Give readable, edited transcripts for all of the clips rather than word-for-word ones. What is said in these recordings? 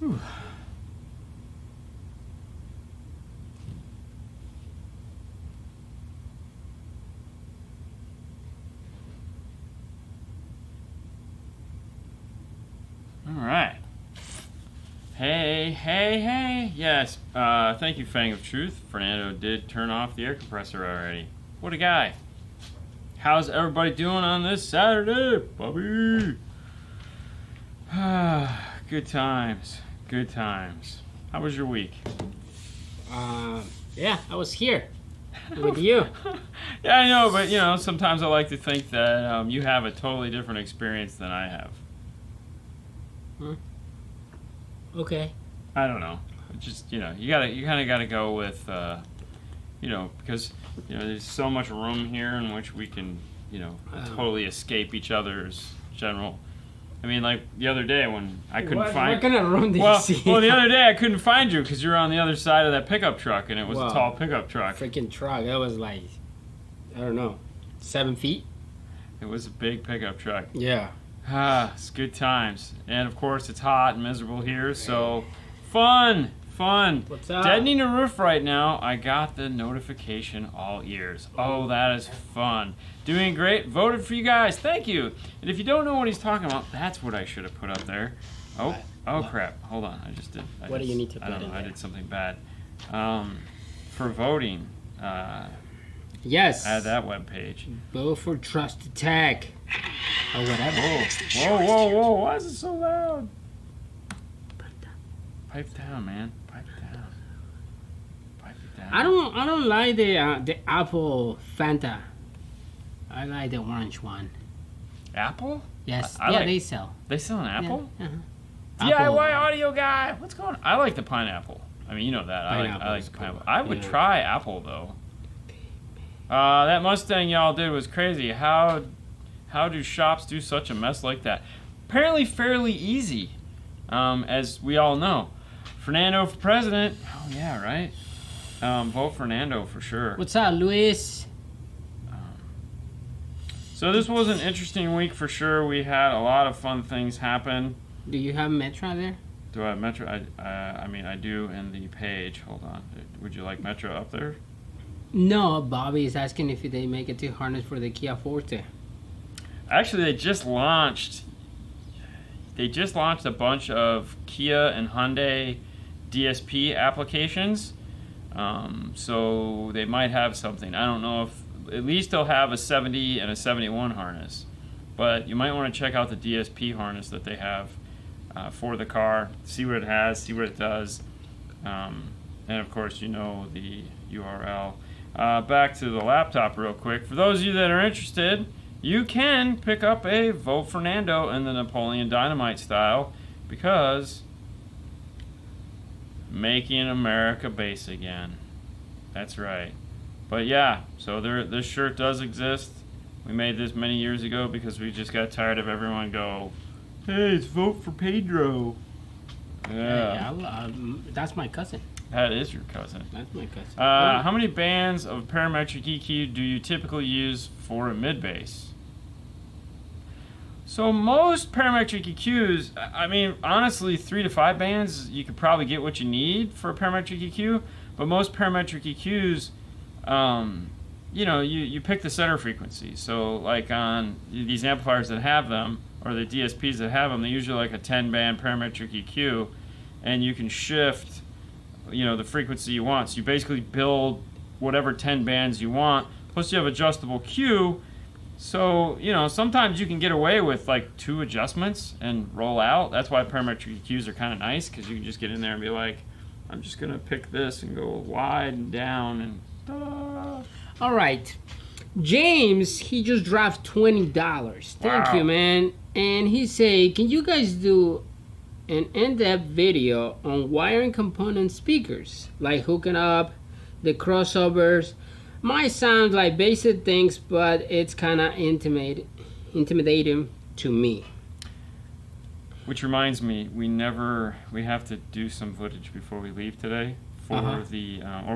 Whew. All right. Hey. Yes, thank you, Fang of Truth. Fernando did turn off the air compressor already. What a guy. How's everybody doing on this Saturday, Bobby? Good times. How was your week? Yeah, I was here with you. Yeah, I know, but sometimes I like to think that you have a totally different experience than I have. Okay. I don't know. Just you kind of gotta go with because there's so much room here in which we can totally escape each other's general. I mean, like the other day when I couldn't find. What kind of room did you see? Well, the other day I couldn't find you because you were on the other side of that pickup truck, and it was a tall pickup truck. Freaking truck! That was like, I don't know, 7 feet. It was a big pickup truck. Yeah. It's good times, and of course it's hot and miserable here, so fun. What's up? Deadening the roof right now. I got the notification all ears. Oh, that is fun. Doing great. Voted for you guys. Thank you. And if you don't know what he's talking about, that's what I should have put up there. Oh crap. Hold on. I just did. What do you need to put in there? I did something bad. For voting. Yes. Add that webpage. Vote for Trusted Tech. Or whatever. Whoa. Why is it so loud? Pipe down, man. Pipe it down. I don't like the apple Fanta. I like the orange one. Apple? Yes. They sell. They sell an apple? Yeah. DIY audio guy. What's going on? I like the pineapple. I mean, you know that. I like the pineapple. I would try apple though. That Mustang y'all did was crazy. How do shops do such a mess like that? Apparently fairly easy, as we all know. Fernando for president. Oh yeah, right. Vote Fernando for sure. What's up, Luis? So this was an interesting week for sure. We had a lot of fun things happen. Do you have Metro there? Do I have Metro? I mean, I do in the page. Hold on. Would you like Metro up there? No, Bobby is asking if they make a two harness for the Kia Forte. Actually, they just launched a bunch of Kia and Hyundai DSP applications. So they might have something. I don't know if, at least they'll have a 70 and a 71 harness. But you might want to check out the DSP harness that they have for the car. See what it has, see what it does. And of course, the URL. Back to the laptop real quick. For those of you that are interested, you can pick up a Vote Fernando in the Napoleon Dynamite style because making America base again. That's right. But yeah, so this shirt does exist. We made this many years ago because we just got tired of everyone go, hey, it's Vote for Pedro. Yeah. That's my cousin. That is your cousin. That's my cousin. How many bands of parametric EQ do you typically use for a mid-bass? So most parametric EQs, I mean, honestly, 3 to 5 bands, you could probably get what you need for a parametric EQ. But most parametric EQs, you pick the center frequency. So like on these amplifiers that have them, or the DSPs that have them, they're usually like a 10-band parametric EQ, and you can shift, the frequency you want. So you basically build whatever 10 bands you want. Plus you have adjustable Q. So, sometimes you can get away with like 2 adjustments and roll out. That's why parametric EQs are kind of nice, because you can just get in there and be like, I'm just going to pick this and go wide and down and ta-da. All right. James, he just dropped $20. Thank you, man. And he said, can you guys do an in-depth video on wiring component speakers, like hooking up the crossovers? Might sound like basic things, but it's kind of intimidating to me. Which reminds me, we have to do some footage before we leave today for or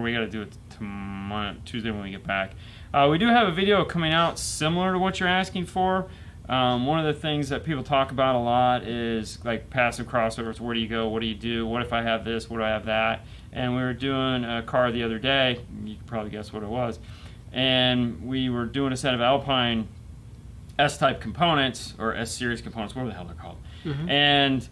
we got to do it tomorrow, Tuesday when we get back. We do have a video coming out similar to what you're asking for. One of the things that people talk about a lot is like passive crossovers. Where do you go? What do you do? What if I have this? What do I have that? And we were doing a car the other day. You can probably guess what it was. And we were doing a set of Alpine S-type components, or S-series components, whatever the hell they're called. And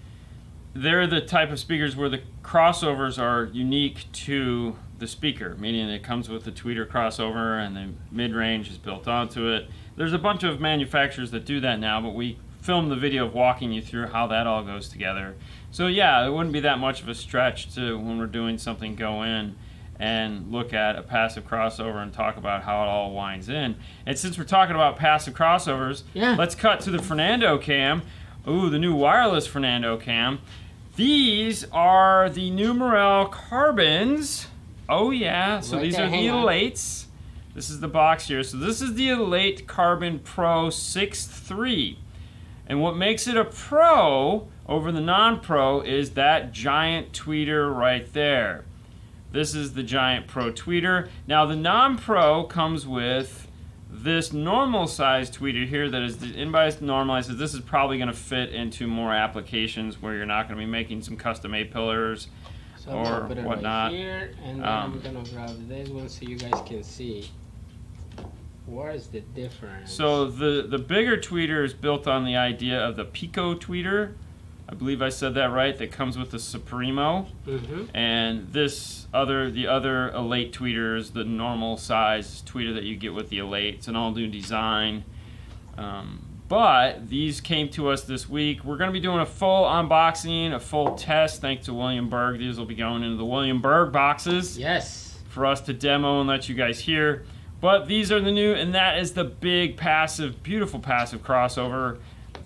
they're the type of speakers where the crossovers are unique to the speaker, meaning it comes with the tweeter crossover and the mid-range is built onto it. There's a bunch of manufacturers that do that now, but we filmed the video of walking you through how that all goes together. So yeah, it wouldn't be that much of a stretch to, when we're doing something, go in and look at a passive crossover and talk about how it all winds in. And since we're talking about passive crossovers, let's cut to the Fernando cam. Ooh, the new wireless Fernando cam. These are the new Morel Carbons. Oh yeah, so these are the Elates. This is the box here. So this is the Elate Carbon Pro 6.3. And what makes it a Pro over the non-Pro is that giant tweeter right there. This is the giant Pro tweeter. Now the non-Pro comes with this normal size tweeter here that is in-bias normalized. So this is probably going to fit into more applications where you're not going to be making some custom A-pillars or whatnot. Right here, and then I'm going to grab this one so you guys can see. What is the difference? So the bigger tweeter is built on the idea of the Pico tweeter. I believe I said that right. That comes with the Supremo. And the other Elate tweeter is the normal size tweeter that you get with the Elate. It's an all new design. But these came to us this week. We're going to be doing a full unboxing, a full test, thanks to William Berg. These will be going into the William Berg boxes. Yes. For us to demo and let you guys hear. But these are the new, and that is the big passive, beautiful passive crossover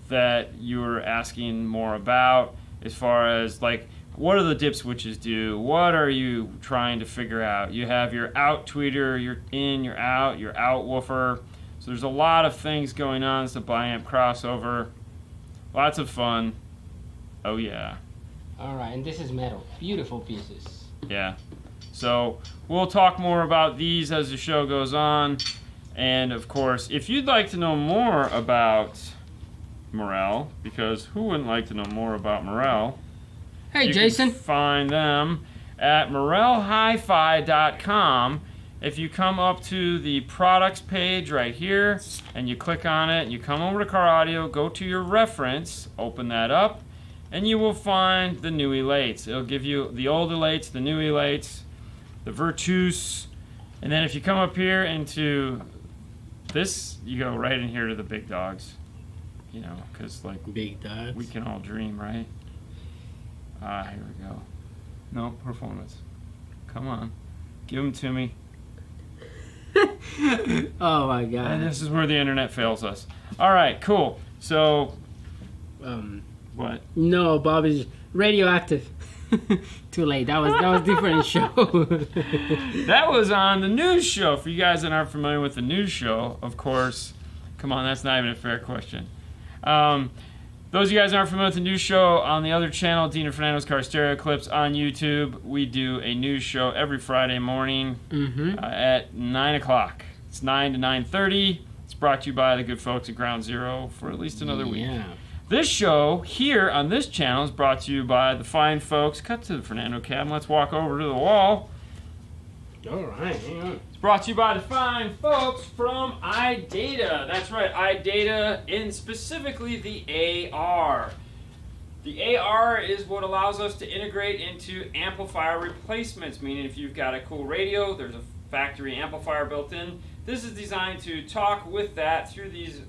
that you were asking more about, as far as like, what do the dip switches do? What are you trying to figure out? You have your out tweeter, your in, your out woofer. So there's a lot of things going on. It's a biamp crossover. Lots of fun. Oh yeah. All right, and this is metal. Beautiful pieces. Yeah. So we'll talk more about these as the show goes on. And of course, if you'd like to know more about Morel, because who wouldn't like to know more about Morel? Hey, Jason. You can find them at morelhifi.com. If you come up to the products page right here and you click on it, you come over to Car Audio, go to your reference, open that up, and you will find the new Elates. It'll give you the old Elates, the new Elates, the Virtus, and then if you come up here into this, you go right in here to the big dogs. You know, because like big dogs, we can all dream, right? Here we go. No, performance. Come on, give them to me. Oh my god. And this is where the internet fails us. All right, cool. So, what? No, Bob is radioactive. Too late. That was different show. That was on the news show. For you guys that aren't familiar with the news show, of course, come on, that's not even a fair question. Those of you guys that aren't familiar with the news show, on the other channel, Dean and Fernando's Car Stereo Clips on YouTube, we do a news show every Friday morning at 9 o'clock. It's 9 to 9:30. It's brought to you by the good folks at Ground Zero for at least another week. This show here on this channel is brought to you by the fine folks. Cut to the Fernando cam. Let's walk over to the wall. All right, hang on. It's brought to you by the fine folks from iData. That's right, iData, and specifically the AR. The AR is what allows us to integrate into amplifier replacements, meaning if you've got a cool radio, there's a factory amplifier built in. This is designed to talk with that through these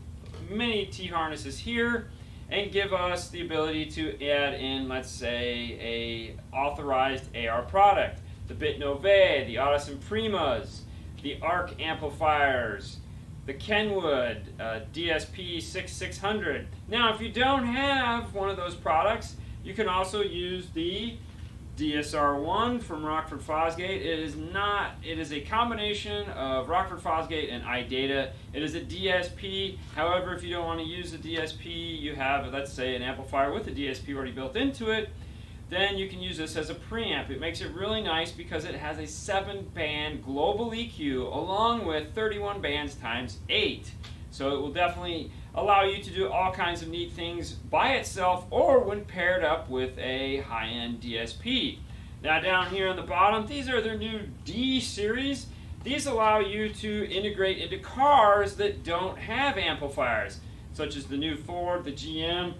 mini T-harnesses here and give us the ability to add in, let's say, a authorized AR product. The BitNove, the Audison Primas, the ARC amplifiers, the Kenwood DSP 6600. Now, if you don't have one of those products, you can also use the DSR1 from Rockford Fosgate. It is a combination of Rockford Fosgate and iData. It is a DSP. However, if you don't want to use the DSP, you have, let's say, an amplifier with a DSP already built into it, then you can use this as a preamp. It makes it really nice because it has a 7-band global EQ along with 31 bands times 8. So it will definitely allow you to do all kinds of neat things by itself or when paired up with a high-end DSP. Now down here on the bottom, these are their new D series. These allow you to integrate into cars that don't have amplifiers, such as the new Ford, the GM,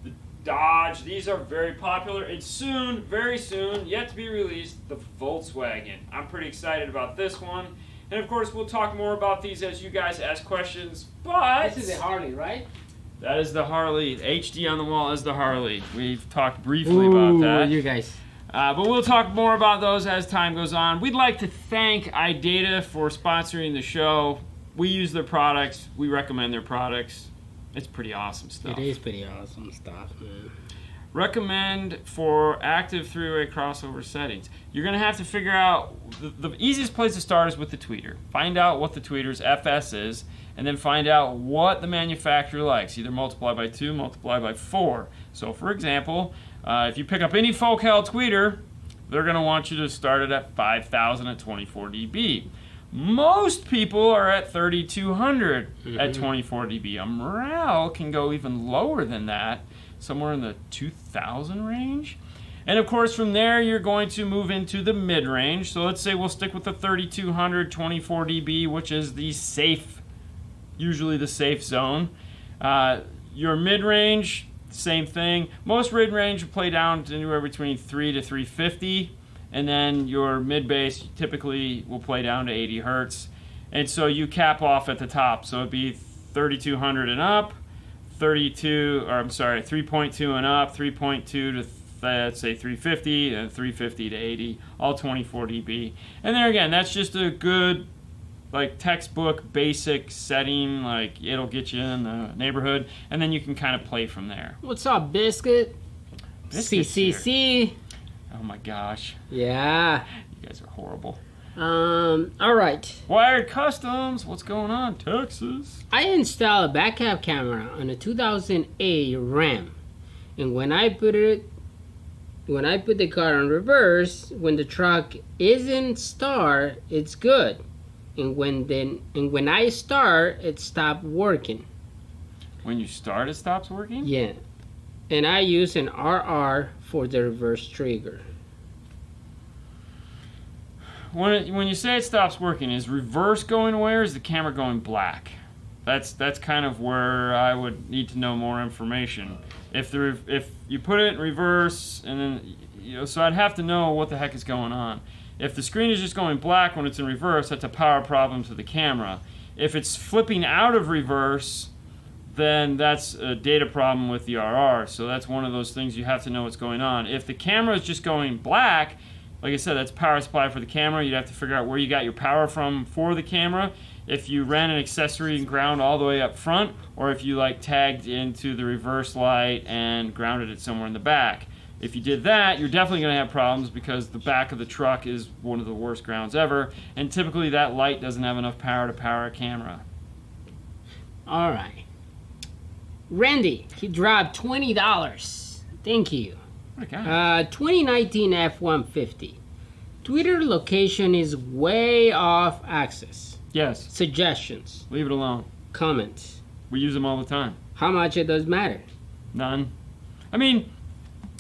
the Dodge. These are very popular, and soon, very soon, yet to be released, the Volkswagen. I'm pretty excited about this one. And of course, we'll talk more about these as you guys ask questions, but... This is a Harley, right? That is the Harley. HD on the wall is the Harley. We've talked briefly about that. You guys. But we'll talk more about those as time goes on. We'd like to thank iData for sponsoring the show. We use their products. We recommend their products. It's pretty awesome stuff. It is pretty awesome stuff, man. Recommend for active three-way crossover settings. You're going to have to figure out, the easiest place to start is with the tweeter. Find out what the tweeter's FS is, and then find out what the manufacturer likes. Either multiply by 2, multiply by 4. So for example, if you pick up any Focal tweeter, they're going to want you to start it at 5,000 at 24 dB. Most people are at 3,200 at 24 dB. A Morel can go even lower than that, somewhere in the 2,000 range. And of course, from there, you're going to move into the mid-range. So let's say we'll stick with the 3,200 24 dB, which is the safe, usually the safe zone. Your mid-range, same thing. Most mid-range will play down to anywhere between 3 to 350. And then your mid-bass typically will play down to 80 hertz. And so you cap off at the top. So it'd be 3,200 and up, 3.2 and up, 3.2 to let's say 350, and 350 to 80, all 24 dB. And there again, that's just a good, like, textbook basic setting. Like, it'll get you in the neighborhood, and then you can kind of play from there. What's up, Biscuit? CCC. Oh my gosh. Yeah. You guys are horrible. All right. Wired Customs, what's going on, Texas? I installed a backup camera on a 2008 Ram, and when I put the car on reverse, when the truck isn't start, it's good, and when I start, it stopped working. When you start, it stops working? Yeah, and I use an RR for the reverse trigger. When you say it stops working, is reverse going away or is the camera going black? That's kind of where I would need to know more information. If you put it in reverse, and then so I'd have to know what the heck is going on. If the screen is just going black when it's in reverse, that's a power problem to the camera. If it's flipping out of reverse, then that's a data problem with the RR. So that's one of those things you have to know what's going on. If the camera is just going black, like I said, that's power supply for the camera. You'd have to figure out where you got your power from for the camera. If you ran an accessory and ground all the way up front, or if you like tagged into the reverse light and grounded it somewhere in the back. If you did that, you're definitely going to have problems because the back of the truck is one of the worst grounds ever, and typically that light doesn't have enough power to power a camera. All right. Randy, he dropped $20. Thank you. 2019 F-150. Twitter location is way off axis. Yes. Suggestions. Leave it alone. Comments. We use them all the time. How much it does matter? None. I mean,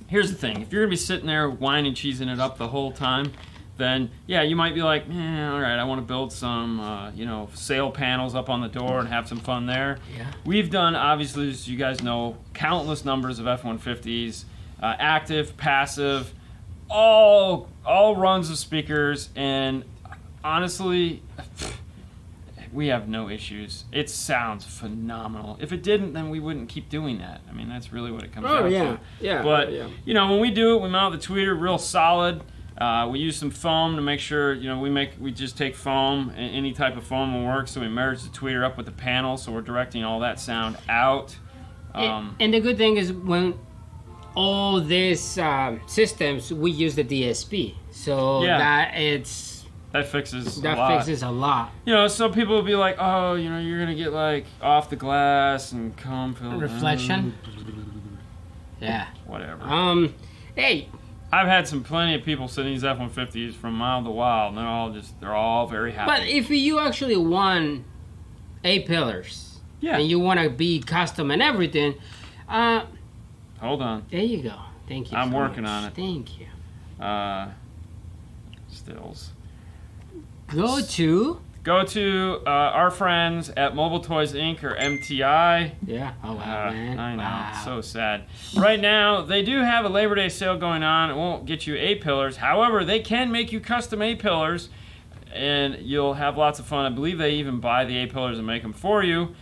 here's the thing. If you're going to be sitting there whining, cheesing it up the whole time, then, yeah, you might be like, all right, I want to build some, sail panels up on the door and have some fun there. Yeah. We've done, obviously, as you guys know, countless numbers of F-150s. Active, passive, all runs of speakers, and honestly, we have no issues. It sounds phenomenal. If it didn't, then we wouldn't keep doing that. I mean, that's really what it comes down to. Yeah. But when we do it, we mount the tweeter real solid. We use some foam to make sure, we just take foam, any type of foam will work. So we merge the tweeter up with the panel, so we're directing all that sound out. And the good thing is when all these systems, we use the DSP, so that fixes a lot. Some people will be like, oh, you're gonna get like off the glass and comb reflection. Yeah. Whatever. Hey. I've had plenty of people sitting these F-150s from mile to wild, and they're all very happy. But if you actually want 8 pillars Yeah. and you want to be custom and everything, hold on. there you go. Thank you. I'm so working much. on it. Thank you. Stills. Go to our friends at Mobile Toys Inc. or MTI. Yeah. Oh wow, man. I know. Wow. It's so sad. Right now, they do have a Labor Day sale going on. It won't get you A-pillars. However, they can make you custom A-pillars, and you'll have lots of fun. I believe they even buy the A-pillars and make them for you.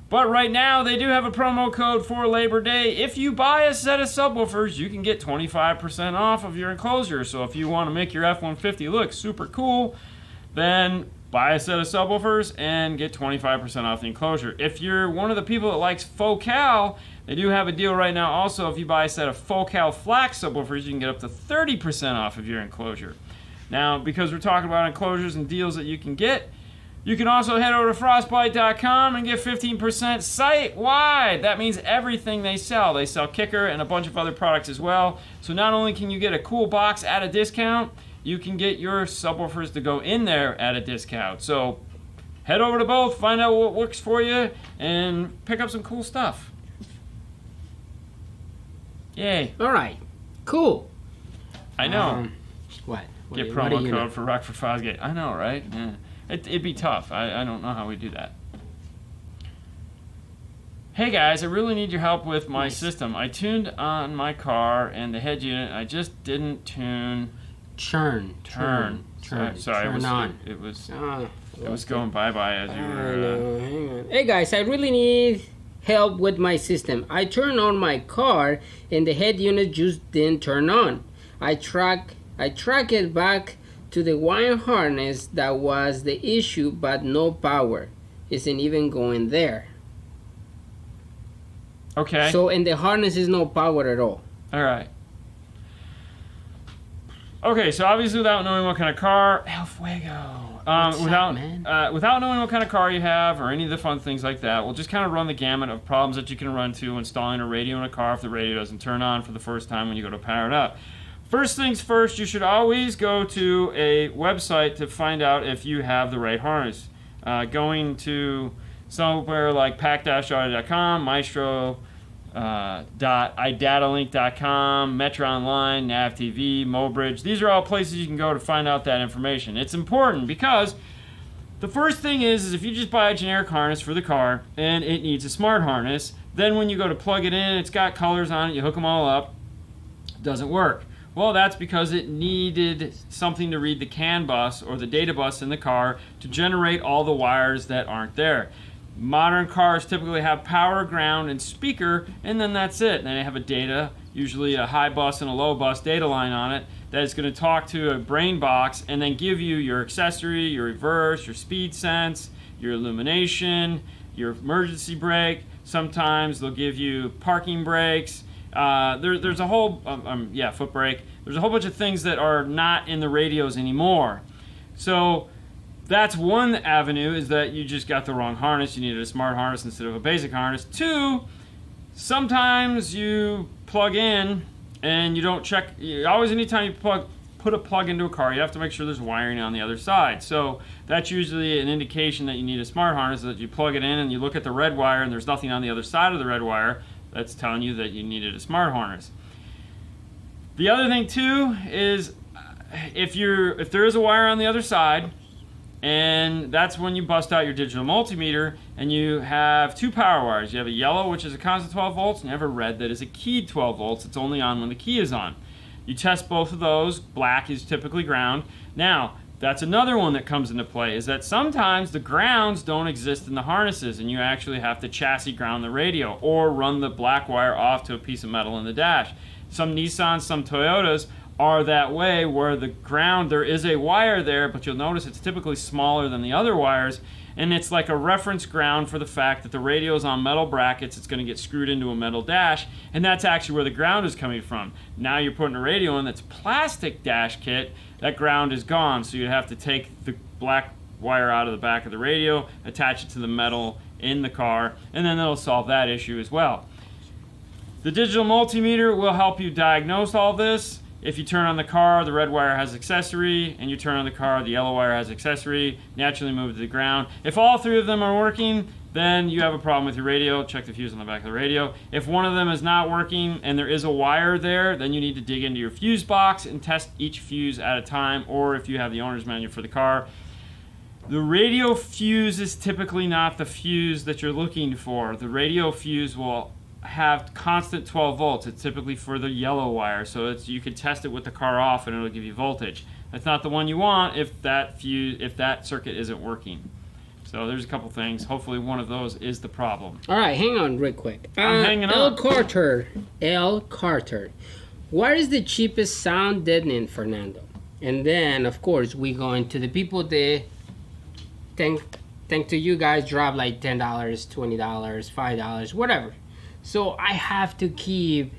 But right now, they do have a promo code for Labor Day. If you buy a set of subwoofers, you can get 25% off of your enclosure. So if you want to make your F-150 look super cool, then buy a set of subwoofers and get 25% off the enclosure. If you're one of the people that likes Focal, they do have a deal right now also. If you buy a set of Focal Flax subwoofers, you can get up to 30% off of your enclosure. Now, because we're talking about enclosures and deals that you can get, you can also head over to frostbite.com and get 15% site-wide. That means everything they sell. They sell Kicker and a bunch of other products as well. So not only can you get a cool box at a discount, you can get your subwoofers to go in there at a discount. So head over to both, find out what works for you, and pick up some cool stuff. Yay. All right. Cool. I know. What? Get promo code for Rockford Fosgate. I know, right? Yeah. It'd be tough. I don't know how we do that. Hey guys, I really need your help with my system. I tuned on my car and the head unit. I just didn't tune. Turn. Sorry, it was going bye-bye as you were. Hang on. Hey guys, I really need help with my system. I turned on my car and the head unit just didn't turn on. I track it back to the wire harness that was the issue, but no power isn't even going there. Okay. So in the harness is no power at all. All right. Okay, so obviously without knowing what kind of car, El Fuego. Without knowing what kind of car you have or any of the fun things like that, we'll just kind of run the gamut of problems that you can run to installing a radio in a car if the radio doesn't turn on for the first time when you go to power it up. First things first, you should always go to a website to find out if you have the right harness. Going to somewhere like pack-audio.com, Maestro, iDataLink.com, Metro Online, NavTV, Mobridge. These are all places you can go to find out that information. It's important because the first thing is if you just buy a generic harness for the car and it needs a smart harness, then when you go to plug it in, it's got colors on it, you hook them all up, it doesn't work. Well, that's because it needed something to read the CAN bus or the data bus in the car to generate all the wires that aren't there. Modern cars typically have power, ground, and speaker, and then that's it. And then they have a data, usually a high bus and a low bus data line on it, that is going to talk to a brain box and then give you your accessory, your reverse, your speed sense, your illumination, your emergency brake. Sometimes they'll give you parking brakes. There's a whole, foot brake. There's a whole bunch of things that are not in the radios anymore. So that's one avenue, is that you just got the wrong harness. You needed a smart harness instead of a basic harness. Two, sometimes you plug in and you don't check. Always, anytime you put a plug into a car, you have to make sure there's wiring on the other side. So that's usually an indication that you need a smart harness, that you plug it in and you look at the red wire and there's nothing on the other side of the red wire. That's telling you that you needed a smart harness. The other thing too is if there is a wire on the other side, and that's when you bust out your digital multimeter and you have two power wires. You have a yellow, which is a constant 12 volts, and you have a red that is a keyed 12 volts. It's only on when the key is on. You test both of those. Black is typically ground. Now, that's another one that comes into play, is that sometimes the grounds don't exist in the harnesses and you actually have to chassis ground the radio or run the black wire off to a piece of metal in the dash. Some Nissans, some Toyotas are that way, where the ground, there is a wire there, but you'll notice it's typically smaller than the other wires, and it's like a reference ground for the fact that the radio is on metal brackets. It's going to get screwed into a metal dash, and that's actually where the ground is coming from. Now you're putting a radio in that's plastic dash kit, that ground is gone, so you have to take the black wire out of the back of the radio, attach it to the metal in the car, and then it'll solve that issue as well. The digital multimeter will help you diagnose all this. If you turn on the car, the red wire has accessory, and you turn on the car, the yellow wire has accessory, naturally move to the ground. If all three of them are working, then you have a problem with your radio. Check the fuse on the back of the radio. If one of them is not working and there is a wire there, then you need to dig into your fuse box and test each fuse at a time, or if you have the owner's manual for the car. The radio fuse is typically not the fuse that you're looking for. The radio fuse will have constant 12 volts. It's typically for the yellow wire, so you can test it with the car off and it'll give you voltage. That's not the one you want if that circuit isn't working. So there's a couple things. Hopefully one of those is the problem. All right, hang on real quick. I'm hanging L. on. Carter. What is the cheapest sound deadening, Fernando? And then, of course, we go into the people that thank to you guys drop like $10, $20, $5, whatever. So I have to keep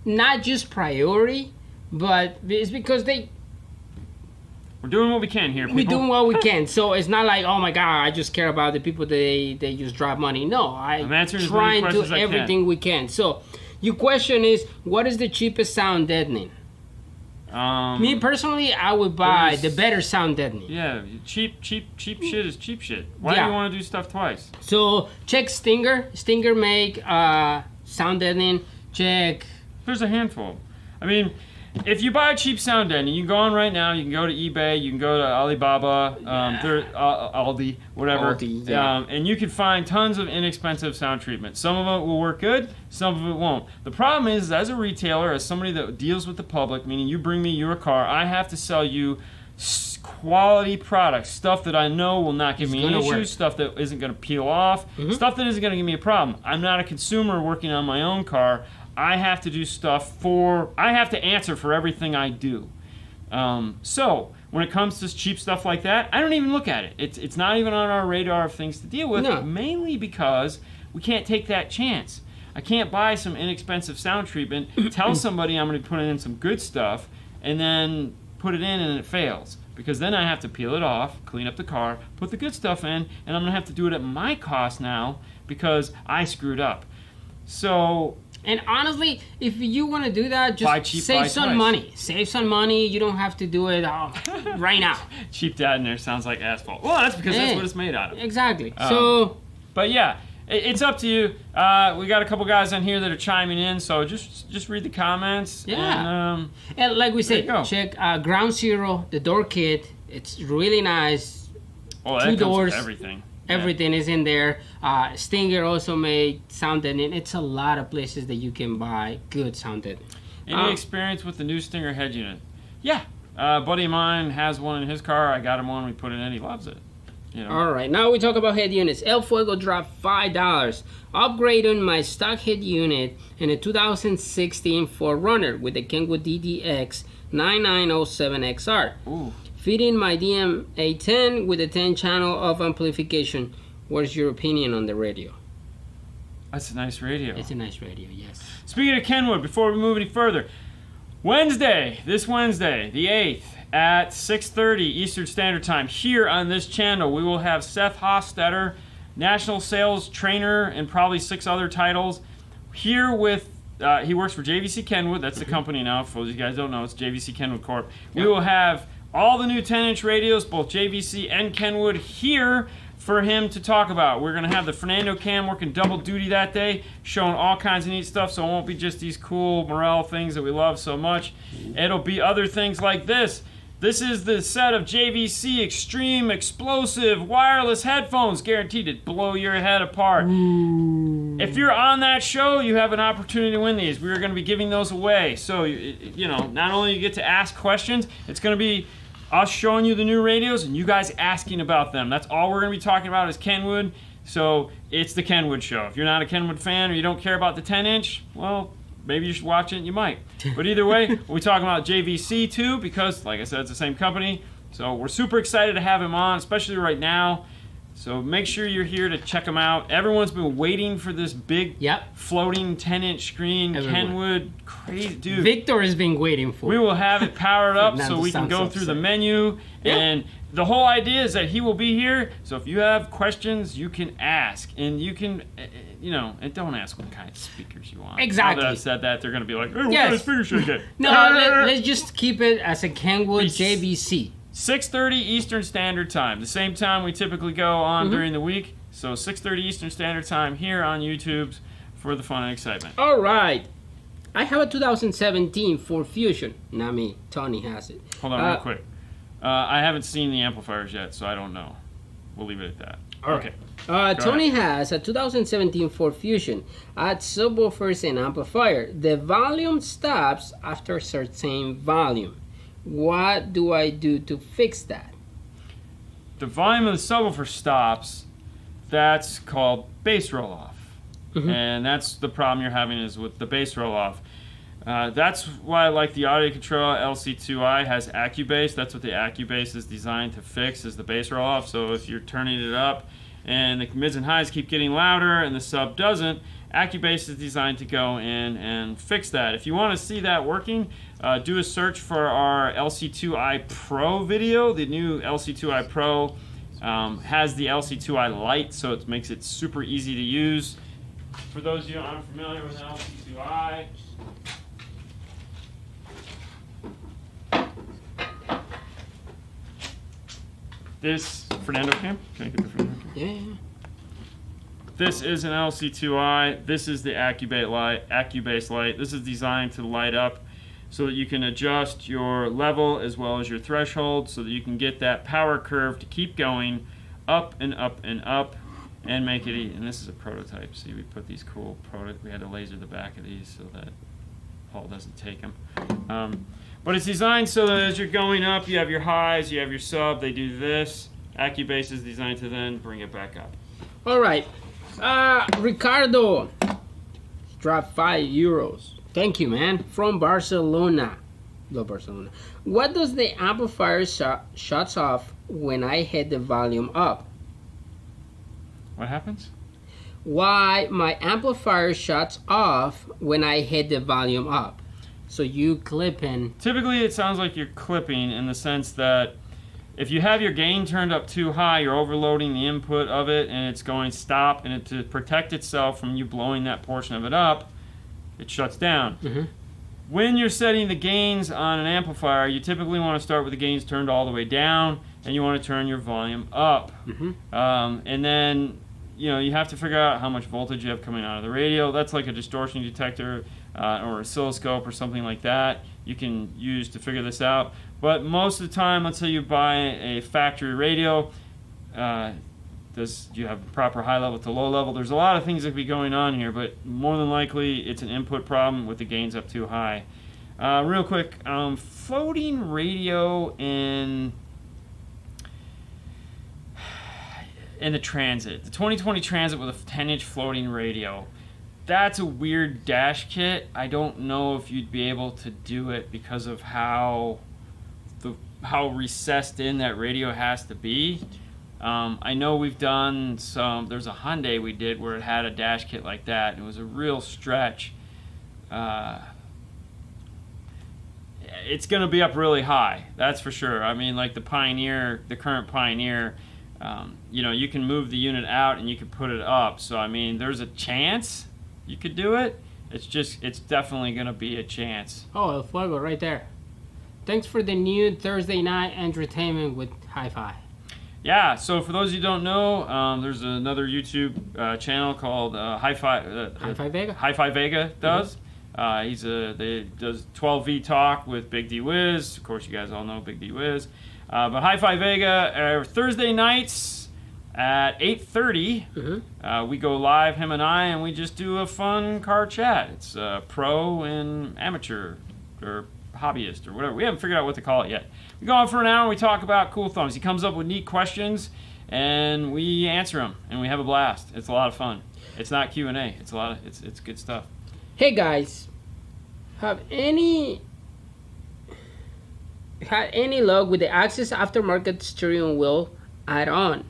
not just priority, but it's because we're doing what we can here, people. we're doing what we can. So it's not like, oh my God, I just care about the people that they just drop money. No, I'm trying to do everything we can. So your question is, what is the cheapest sound deadening? Me personally, I would buy the better sound deadening. Yeah, cheap shit is cheap shit. Why do you want to do stuff twice? So check Stinger. Stinger make sound deadening. Check. There's a handful. I mean, if you buy a cheap sound deadening, you can go on right now. You can go to eBay. You can go to Alibaba, Aldi, whatever. Aldi, yeah. And you can find tons of inexpensive sound treatment. Some of it will work good. Some of it won't. The problem is, as a retailer, as somebody that deals with the public, meaning you bring me your car, I have to sell you quality products, stuff that I know will not give me any issues, stuff that isn't going to peel off, stuff that isn't going to give me a problem. I'm not a consumer working on my own car. I have to do stuff I have to answer for everything I do. So when it comes to cheap stuff like that, I don't even look at it. It's not even on our radar of things to deal with, mainly because we can't take that chance. I can't buy some inexpensive sound treatment, tell somebody I'm going to put in some good stuff, and then put it in and it fails. Because then I have to peel it off, clean up the car, put the good stuff in, and I'm going to have to do it at my cost now because I screwed up. So... And honestly, if you want to do that, just save some money. Save some money. You don't have to do it right now. Cheap deadener sounds like asphalt. Well, that's because that's what it's made out of. Exactly. But yeah, it's up to you. We got a couple guys on here that are chiming in, so just read the comments. Yeah. And like we said, check Ground Zero, the door kit. It's really nice. Oh, that comes with everything. Everything is in there. Stinger also made sound deadening. It's a lot of places that you can buy good sound deadening. Any experience with the new Stinger head unit? Yeah. A buddy of mine has one in his car. I got him one. We put it in. He loves it. You know. All right. Now we talk about head units. El Fuego dropped $5. Upgrading my stock head unit in a 2016 4Runner with the Kenwood DDX 9907XR. Ooh. Fitting my DM-A10 with a 10 channel of amplification. What's your opinion on the radio? That's a nice radio. It's a nice radio, yes. Speaking of Kenwood, before we move any further, this Wednesday, the 8th, at 6:30 Eastern Standard Time, here on this channel, we will have Seth Hofstetter, National Sales Trainer, and probably 6 other titles, here with he works for JVC Kenwood. That's the company now. For those of you guys don't know, it's JVC Kenwood Corp. We will have all the new 10-inch radios, both JVC and Kenwood, here for him to talk about. We're going to have the Fernando cam working double duty that day, showing all kinds of neat stuff, so it won't be just these cool Morel things that we love so much. It'll be other things like this. This is the set of JVC Extreme Explosive Wireless Headphones, guaranteed to blow your head apart. If you're on that show, you have an opportunity to win these. We're going to be giving those away. So, you know, not only you get to ask questions, it's going to be us showing you the new radios and you guys asking about them. That's all we're going to be talking about is Kenwood. So it's the Kenwood show. If you're not a Kenwood fan or you don't care about the 10-inch, well, maybe you should watch it and you might. But either way, we're talking about JVC too because, like I said, it's the same company. So we're super excited to have him on, especially right now. So make sure you're here to check them out. Everyone's been waiting for this big floating 10-inch screen. Kenwood, crazy dude. Victor has been waiting for. We will have it powered up so we can go through the menu. And the whole idea is that he will be here. So if you have questions, you can ask. And you can, you know, and don't ask what kind of speakers you want. Exactly. Now that I've said that, they're going to be like, hey, what kind of speakers should I get? No, let's just keep it as a Kenwood JVC. 6:30 Eastern Standard Time, the same time we typically go on during the week. So 6:30 Eastern Standard Time here on YouTube for the fun and excitement. All right. I have a 2017 Ford Fusion. Not me. Tony has it. Hold on real quick. I haven't seen the amplifiers yet, so I don't know. We'll leave it at that. Okay. Tony has a 2017 Ford Fusion. Adds subwoofers and amplifier. The volume stops after a certain volume. What do I do to fix that? The volume of the subwoofer stops. That's called bass roll-off. And that's the problem you're having is with the bass roll-off. That's why I like the audio control LC2i has AccuBass. That's what the AccuBass is designed to fix, is the bass roll-off. So if you're turning it up and the mids and highs keep getting louder and the sub doesn't, AccuBass is designed to go in and fix that. If you want to see that working, do a search for our LC2i Pro video. The new LC2i Pro has the LC2i Lite, so it makes it super easy to use. For those of you unfamiliar with LC2i, this Fernando cam? Can I get the Fernando cam? Yeah. This is an LC2i. This is the AccuBass Light. This is designed to light up so that you can adjust your level as well as your threshold so that you can get that power curve to keep going up and up and up and make it eat. And this is a prototype. See, we put these cool we had to laser the back of these so that Paul doesn't take them. But it's designed so that as you're going up, you have your highs, you have your sub, they do this. AccuBass is designed to then bring it back up. All right. Ricardo dropped €5. Thank you, man. From Barcelona. Go Barcelona. What does the amplifier shuts off when I hit the volume up? What happens? Why my amplifier shuts off when I hit the volume up? So you clipping. Typically it sounds like you're clipping in the sense that if you have your gain turned up too high, you're overloading the input of it and it's going to stop, and to protect itself from you blowing that portion of it up, it shuts down. When you're setting the gains on an amplifier, you typically want to start with the gains turned all the way down, and you want to turn your volume up. And then you have to figure out how much voltage you have coming out of the radio. That's like a distortion detector or oscilloscope or something like that you can use to figure this out. But most of the time, let's say you buy a factory radio, you have proper high level to low level? There's a lot of things that could be going on here, but more than likely it's an input problem with the gains up too high. Real quick, floating radio in the Transit. The 2020 Transit with a 10-inch floating radio. That's a weird dash kit. I don't know if you'd be able to do it because of how recessed in that radio has to be. I know we've done there's a Hyundai we did where it had a dash kit like that, and it was a real stretch. It's going to be up really high, that's for sure. I mean, like the current Pioneer, you can move the unit out and you can put it up. So, I mean, there's a chance you could do it. It's definitely going to be a chance. Oh, El Fuego right there. Thanks for the new Thursday night entertainment with Hi-Fi. Yeah, so for those of you who don't know, there's another YouTube channel called Hi-Fi Vega. Hi-Fi Vega does. They does 12V Talk with Big D Wiz. Of course, you guys all know Big D Wiz. But Hi-Fi Vega, Thursday nights at 8:30, we go live, him and I, and we just do a fun car chat. It's pro and amateur or hobbyist or whatever. We haven't figured out what to call it yet. We go on for an hour and we talk about cool things. He comes up with neat questions and we answer them and we have a blast. It's a lot of fun. It's not Q&A. It's good stuff. Hey guys, had any luck with the Access aftermarket steering wheel add-on?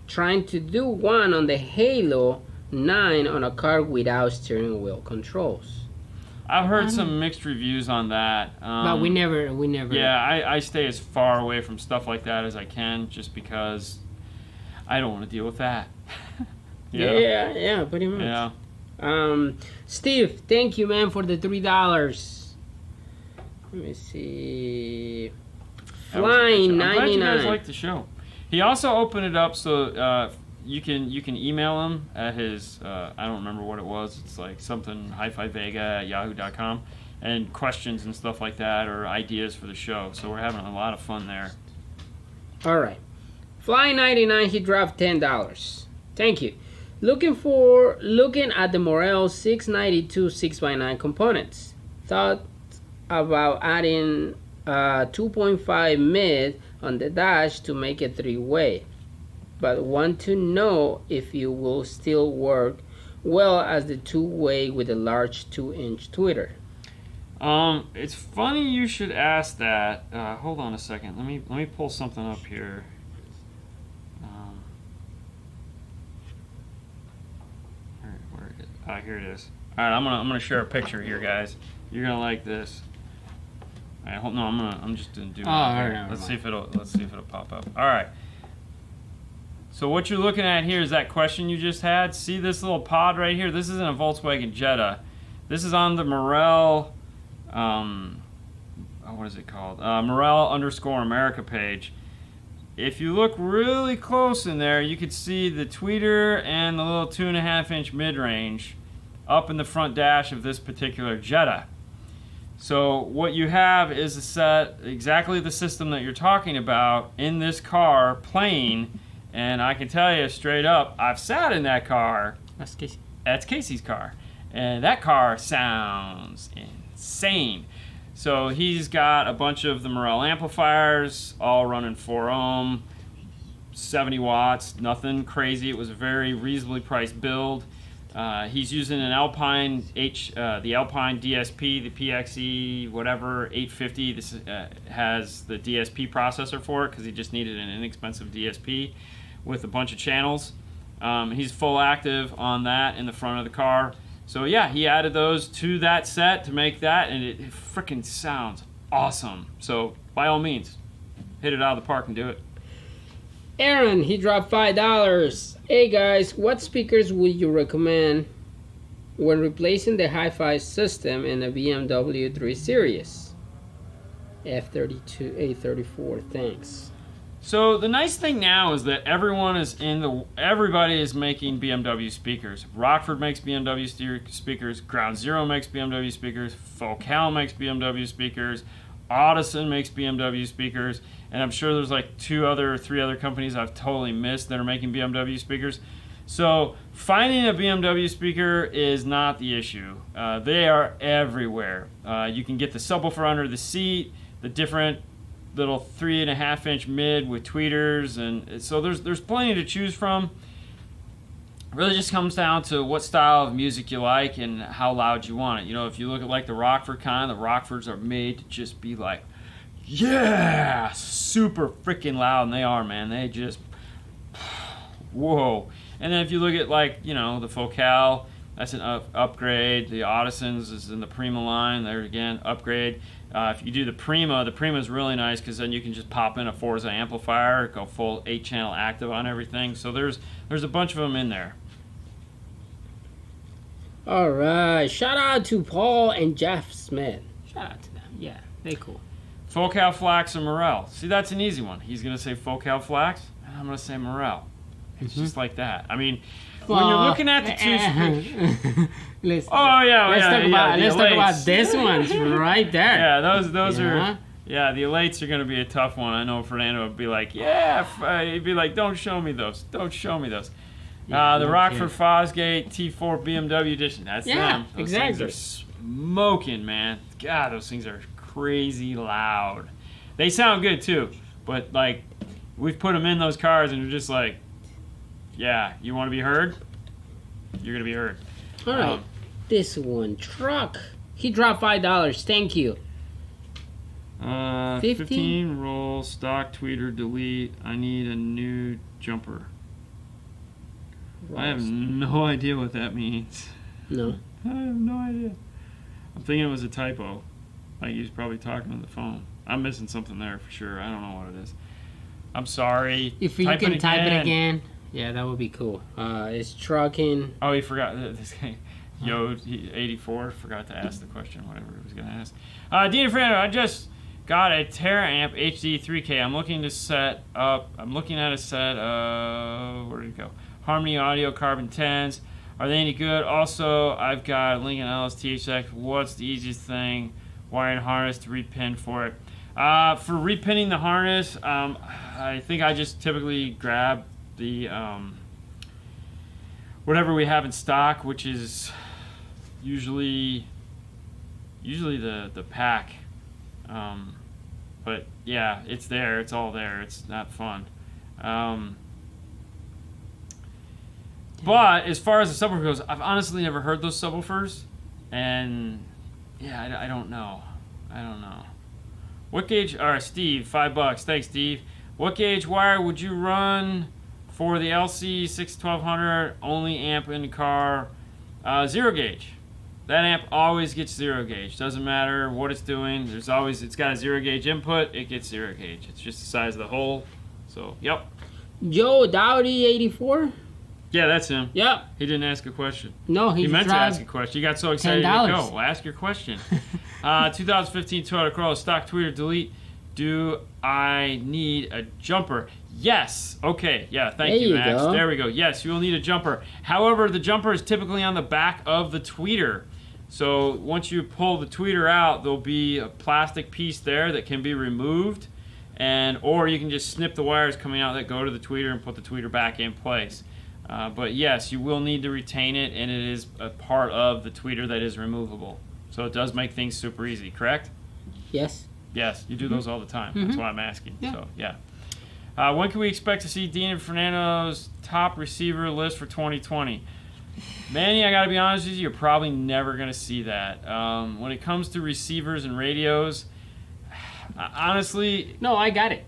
Trying to do one on the Halo 9 on a car without steering wheel controls. I've heard some mixed reviews on that. But we never. Yeah, I stay as far away from stuff like that as I can, just because I don't want to deal with that. Yeah, pretty much. Yeah. Steve, thank you, man, for the $3. Let me see. Flying 99. I'm glad you guys like the show. He also opened it up so you can email him at his I don't remember what it was. It's like something hi-fi-vega@yahoo.com, and questions and stuff like that, or ideas for the show. So we're having a lot of fun there. All right. Fly99, he dropped $10. Thank you. Looking at the Morel 692 6x9 components. Thought about adding 2.5 mid on the dash to make it 3-way, but want to know if it will still work well as the 2-way with a large 2-inch tweeter. It's funny you should ask that. Hold on a second. Let me pull something up here. Where is it? Here it is. All right, I'm gonna share a picture here, guys. You're gonna like this. All right, hold, no, I'm just gonna do it. Right, let's see if it'll pop up. All right. So what you're looking at here is that question you just had. See this little pod right here? This isn't a Volkswagen Jetta. This is on the Morel. What is it called? Morel_America page. If you look really close in there, you could see the tweeter and the little 2.5-inch mid-range up in the front dash of this particular Jetta. So what you have is a set, exactly the system that you're talking about in this car playing, and I can tell you straight up, I've sat in that car. That's Casey. That's Casey's car. And that car sounds insane. So he's got a bunch of the Morel amplifiers, all running 4 ohm, 70 watts, nothing crazy. It was a very reasonably priced build. He's using an Alpine the Alpine DSP, the PXE, whatever, 850. This has the DSP processor for it because he just needed an inexpensive DSP with a bunch of channels. He's full active on that in the front of the car. So yeah, he added those to that set to make that, and it freaking sounds awesome. So by all means, hit it out of the park and do it. Aaron, he dropped $5. Hey guys, what speakers would you recommend when replacing the hi-fi system in a BMW 3 Series? F32, A34, thanks. So the nice thing now is that everybody is making BMW speakers. Rockford makes BMW speakers, Ground Zero makes BMW speakers, Focal makes BMW speakers, Audison makes BMW speakers, and I'm sure there's like 3 other companies I've totally missed that are making BMW speakers. So finding a BMW speaker is not the issue. They are everywhere. You can get the subwoofer under the seat, the different little 3.5-inch mid with tweeters, and so there's plenty to choose from. It really just comes down to what style of music you like and how loud you want it. You know, if you look at like the Rockford kind, the Rockfords are made to just be like, yeah, super freaking loud, and they are, man. They just, whoa. And then if you look at like, you know, the Focal, that's an upgrade. The Audisons is in the Prima line. There again, upgrade. If you do the Prima is really nice because then you can just pop in a Forza amplifier, go full 8-channel active on everything. So there's a bunch of them in there. All right, shout out to Paul and Jeff Smith. Shout out to them. Yeah, they cool. Focal, Flax, and Morel. See, that's an easy one. He's gonna say Focal, Flax, and I'm gonna say Morel. It's just like that. I mean, when you're looking at the two let's talk about this one right there. Yeah, those are. Yeah, the Elates are going to be a tough one. I know Fernando would be like, yeah, he'd be like, don't show me those. Don't show me those. Yeah, the Rockford Fosgate T4 BMW edition. That's them. Those things are smoking, man. God, those things are crazy loud. They sound good too, but like, we've put them in those cars and you're just like, yeah, you want to be heard? You're going to be heard. All right. This one, Truck. He dropped $5. Thank you. 15 roll, stock tweeter, delete. I need a new jumper. I have no idea what that means. No. I have no idea. I'm thinking it was a typo. Like he was probably talking on the phone. I'm missing something there for sure. I don't know what it is. I'm sorry. If you can type it again. Yeah, that would be cool. It's trucking. Oh, he forgot. This guy, Yo, 84, forgot to ask the question, whatever he was going to ask. Dean Fernando, I just got a TeraAmp HD 3K. I'm looking at a set of, where did it go? Harmony Audio Carbon 10s. Are they any good? Also, I've got Lincoln LS-THX. What's the easiest thing? Wiring harness to repin for it. For repinning the harness, I think I just typically grab the whatever we have in stock, which is usually the pack. But yeah, it's there. It's all there. It's not fun. But as far as the subwoofer goes, I've honestly never heard those subwoofers, and yeah, I don't know. What gauge? All right, Steve, $5. Thanks, Steve. What gauge wire would you run for the LC 61200 only amp in the car? 0 gauge. That amp always gets 0 gauge. Doesn't matter what it's doing. It's got a 0 gauge input. It gets 0 gauge. It's just the size of the hole. So, yep. Joe Dowdy 84. Yeah, that's him. Yep. He didn't ask a question. No, he meant to ask a question. You got so excited to go. Well, ask your question. 2015 Toyota Corolla stock tweeter delete. Do I need a jumper? Yes. Okay. Yeah. Thank you, Max. Go. There we go. Yes, you will need a jumper. However, the jumper is typically on the back of the tweeter. So once you pull the tweeter out, there'll be a plastic piece there that can be removed, or you can just snip the wires coming out that go to the tweeter and put the tweeter back in place. But yes, you will need to retain it, and it is a part of the tweeter that is removable. So it does make things super easy, correct? Yes. Yes, you do those all the time. That's why I'm asking. Yeah. So, yeah. When can we expect to see Dean and Fernando's top receiver list for 2020? Manny, I got to be honest with you, you're probably never going to see that. When it comes to receivers and radios, honestly... No, I got it.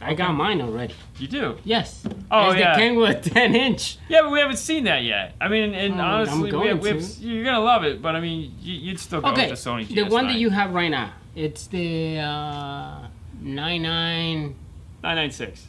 I got mine already. You do? Yes. Oh, it's yeah. the Kenwood 10-inch. Yeah, but we haven't seen that yet. I mean, and honestly, you're going to love it, but I mean, you'd still go with the Sony GS9. The one that you have right now, it's the 996.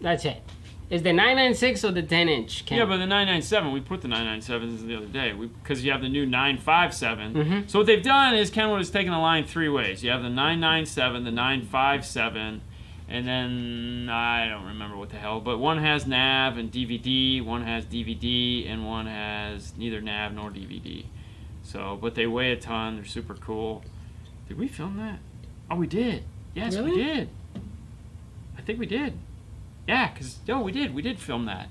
That's it. Is the 996 or the 10-inch? Yeah, but the 997, we put the 997s the other day because you have the new 957. So what they've done is Kenwood has taken the line 3 ways. You have the 997, the 957, and then I don't remember what the hell, but one has nav and DVD, one has DVD, and one has neither nav nor DVD. So, but they weigh a ton. They're super cool. Did we film that? Oh, we did. Yes, really? We did. I think we did. Yeah, because, we did film that.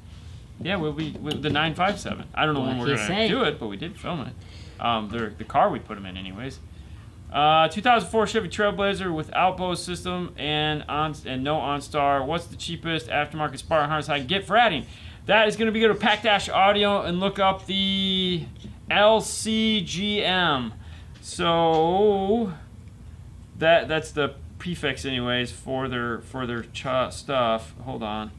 Yeah, with the 957. I don't know when we're going to do it, but we did film it. The car we put them in anyways. 2004 Chevy Trailblazer without Bose system and no OnStar. What's the cheapest aftermarket spark harness I can get for adding? That is going to be go to Pack-Audio and look up the LCGM. So that's the prefix anyways for their stuff. Hold on.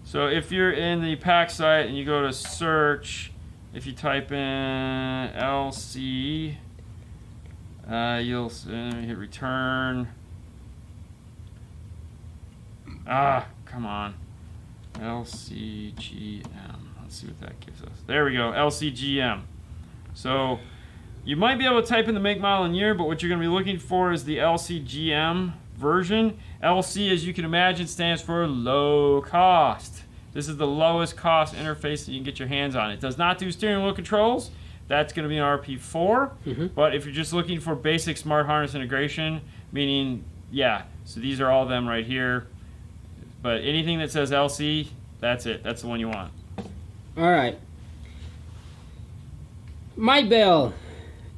So if you're in the pack site and you go to search, if you type in LC, you'll hit return. Come on. LCGM. Let's see what that gives us. There we go. LCGM. So you might be able to type in the make, model, and year, but what you're going to be looking for is the LCGM version. LC, as you can imagine, stands for low cost. This is the lowest cost interface that you can get your hands on. It does not do steering wheel controls. That's going to be an RP4. But if you're just looking for basic smart harness integration, meaning, so these are all of them right here. But anything that says LC, that's it. That's the one you want. All right. My Bell,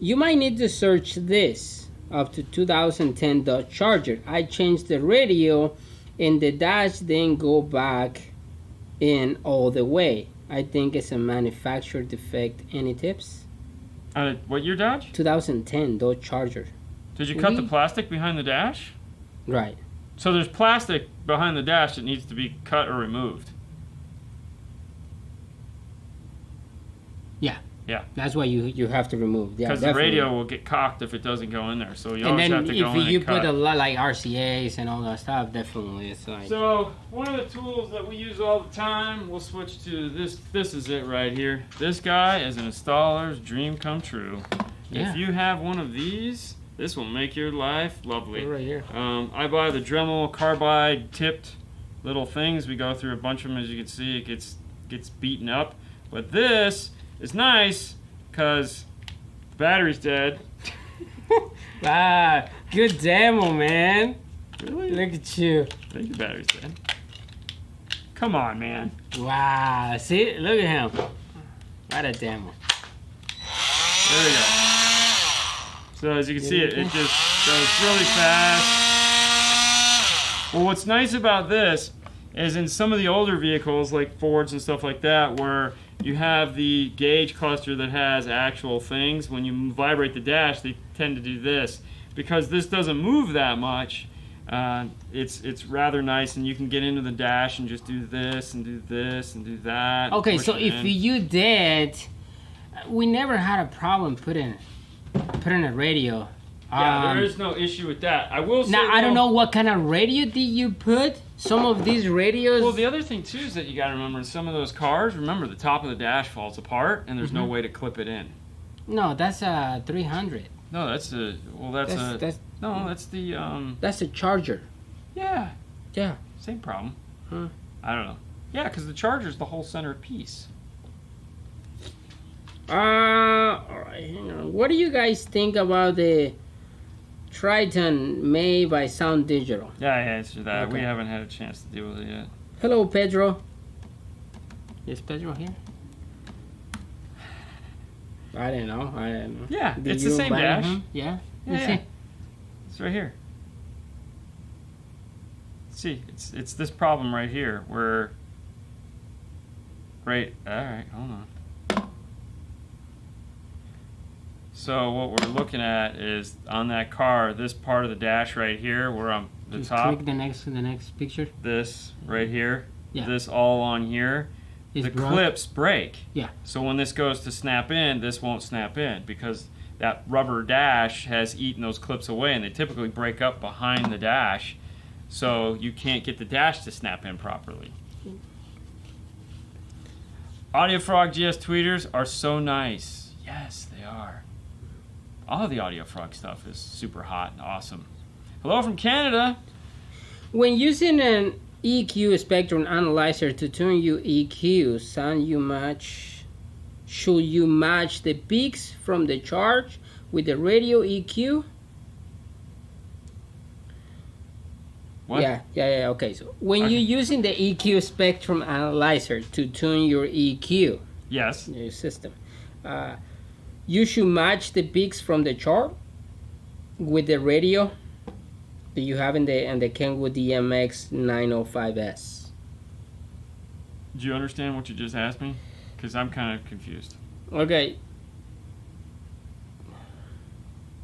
you might need to search this up to 2010 Dodge Charger. I changed the radio and the dash didn't go back in all the way. I think it's a manufacturer defect. Any tips? What year Dodge? 2010 Dodge Charger. Did you cut the plastic behind the dash? Right. So there's plastic behind the dash that needs to be cut or removed. Yeah. Yeah. That's why you have to remove. Because the radio will get cocked if it doesn't go in there. So you always have to go in and cut. And then if you put a lot like RCAs and all that stuff, definitely it's like... So one of the tools that we use all the time, we'll switch to this. This is it right here. This guy is an installer's dream come true. Yeah. If you have one of these, This will make your life lovely. Right here. I buy the Dremel carbide tipped little things. We go through a bunch of them. As you can see, it gets beaten up. But this is nice because the battery's dead. Ah, good demo, man. Really? Look at you. I think the battery's dead. Come on, man. Wow. See? Look at him. What a demo. There we go. So as you can see, it just goes really fast. Well, what's nice about this is in some of the older vehicles, like Fords and stuff like that, where you have the gauge cluster that has actual things, when you vibrate the dash, they tend to do this. Because this doesn't move that much, it's rather nice, and you can get into the dash and just do this and do this and do that. Okay, so if you did, we never had a problem putting a radio. Yeah, there is no issue with that. I will say, now, I don't know what kind of radio did you put. Some of these radios... Well, the other thing, too, is that you got to remember, in some of those cars, remember, the top of the dash falls apart, and there's no way to clip it in. No, that's a 300. No, that's a... Well, that's the... That's a charger. Yeah. Yeah. Same problem. Huh. I don't know. Yeah, because the charger's the whole center piece. All right, hang on. What do you guys think about the Triton made by Sound Digital? Yeah, I answered that. Okay. We haven't had a chance to deal with it yet. Hello, Pedro. Is Pedro here? I don't know. Yeah, Did it's the you same invite dash. him? Yeah? Yeah. It's right here. See, it's this problem right here where... Right, alright, hold on. So what we're looking at is on that car, this part of the dash right here, where I'm the Just top. click the next picture. This right here. Yeah. This all on here. The clips break. Yeah. So when this goes to snap in, this won't snap in because that rubber dash has eaten those clips away, and they typically break up behind the dash, so you can't get the dash to snap in properly. AudioFrog GS tweeters are so nice. Yes, they are. All of the AudioFrog stuff is super hot and awesome. Hello from Canada. When using an EQ spectrum analyzer to tune your EQ, should you match the peaks from the charge with the radio EQ? What? Yeah, okay. So when you're using the EQ spectrum analyzer to tune your EQ, yes, your system, you should match the peaks from the chart with the radio that you have in the Kenwood DMX 905S. Do you understand what you just asked me? Because I'm kind of confused. Okay.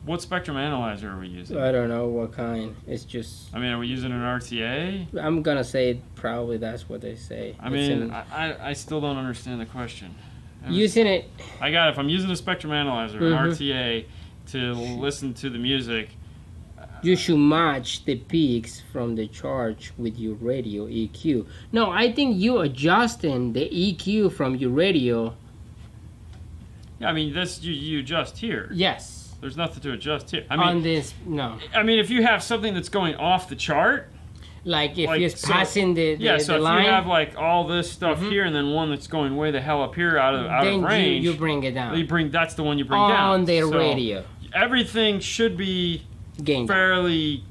What spectrum analyzer are we using? I don't know what kind. It's just... I mean, are we using an RTA? I'm going to say probably that's what they say. I mean, I still don't understand the question. Using it... I got it. If I'm using a spectrum analyzer, an RTA, to listen to the music... You should match the peaks from the charge with your radio EQ. No, I think you adjusting the EQ from your radio. Yeah, I mean, that's you adjust here. Yes. There's nothing to adjust here. I mean, on this, no. I mean, if you have something that's going off the chart... Like if it's passing the yeah, so the line, if you have like all this stuff here and then one that's going way the hell up here out of range, you bring it down. That's the one you bring down on the radio. Everything should be Gained. fairly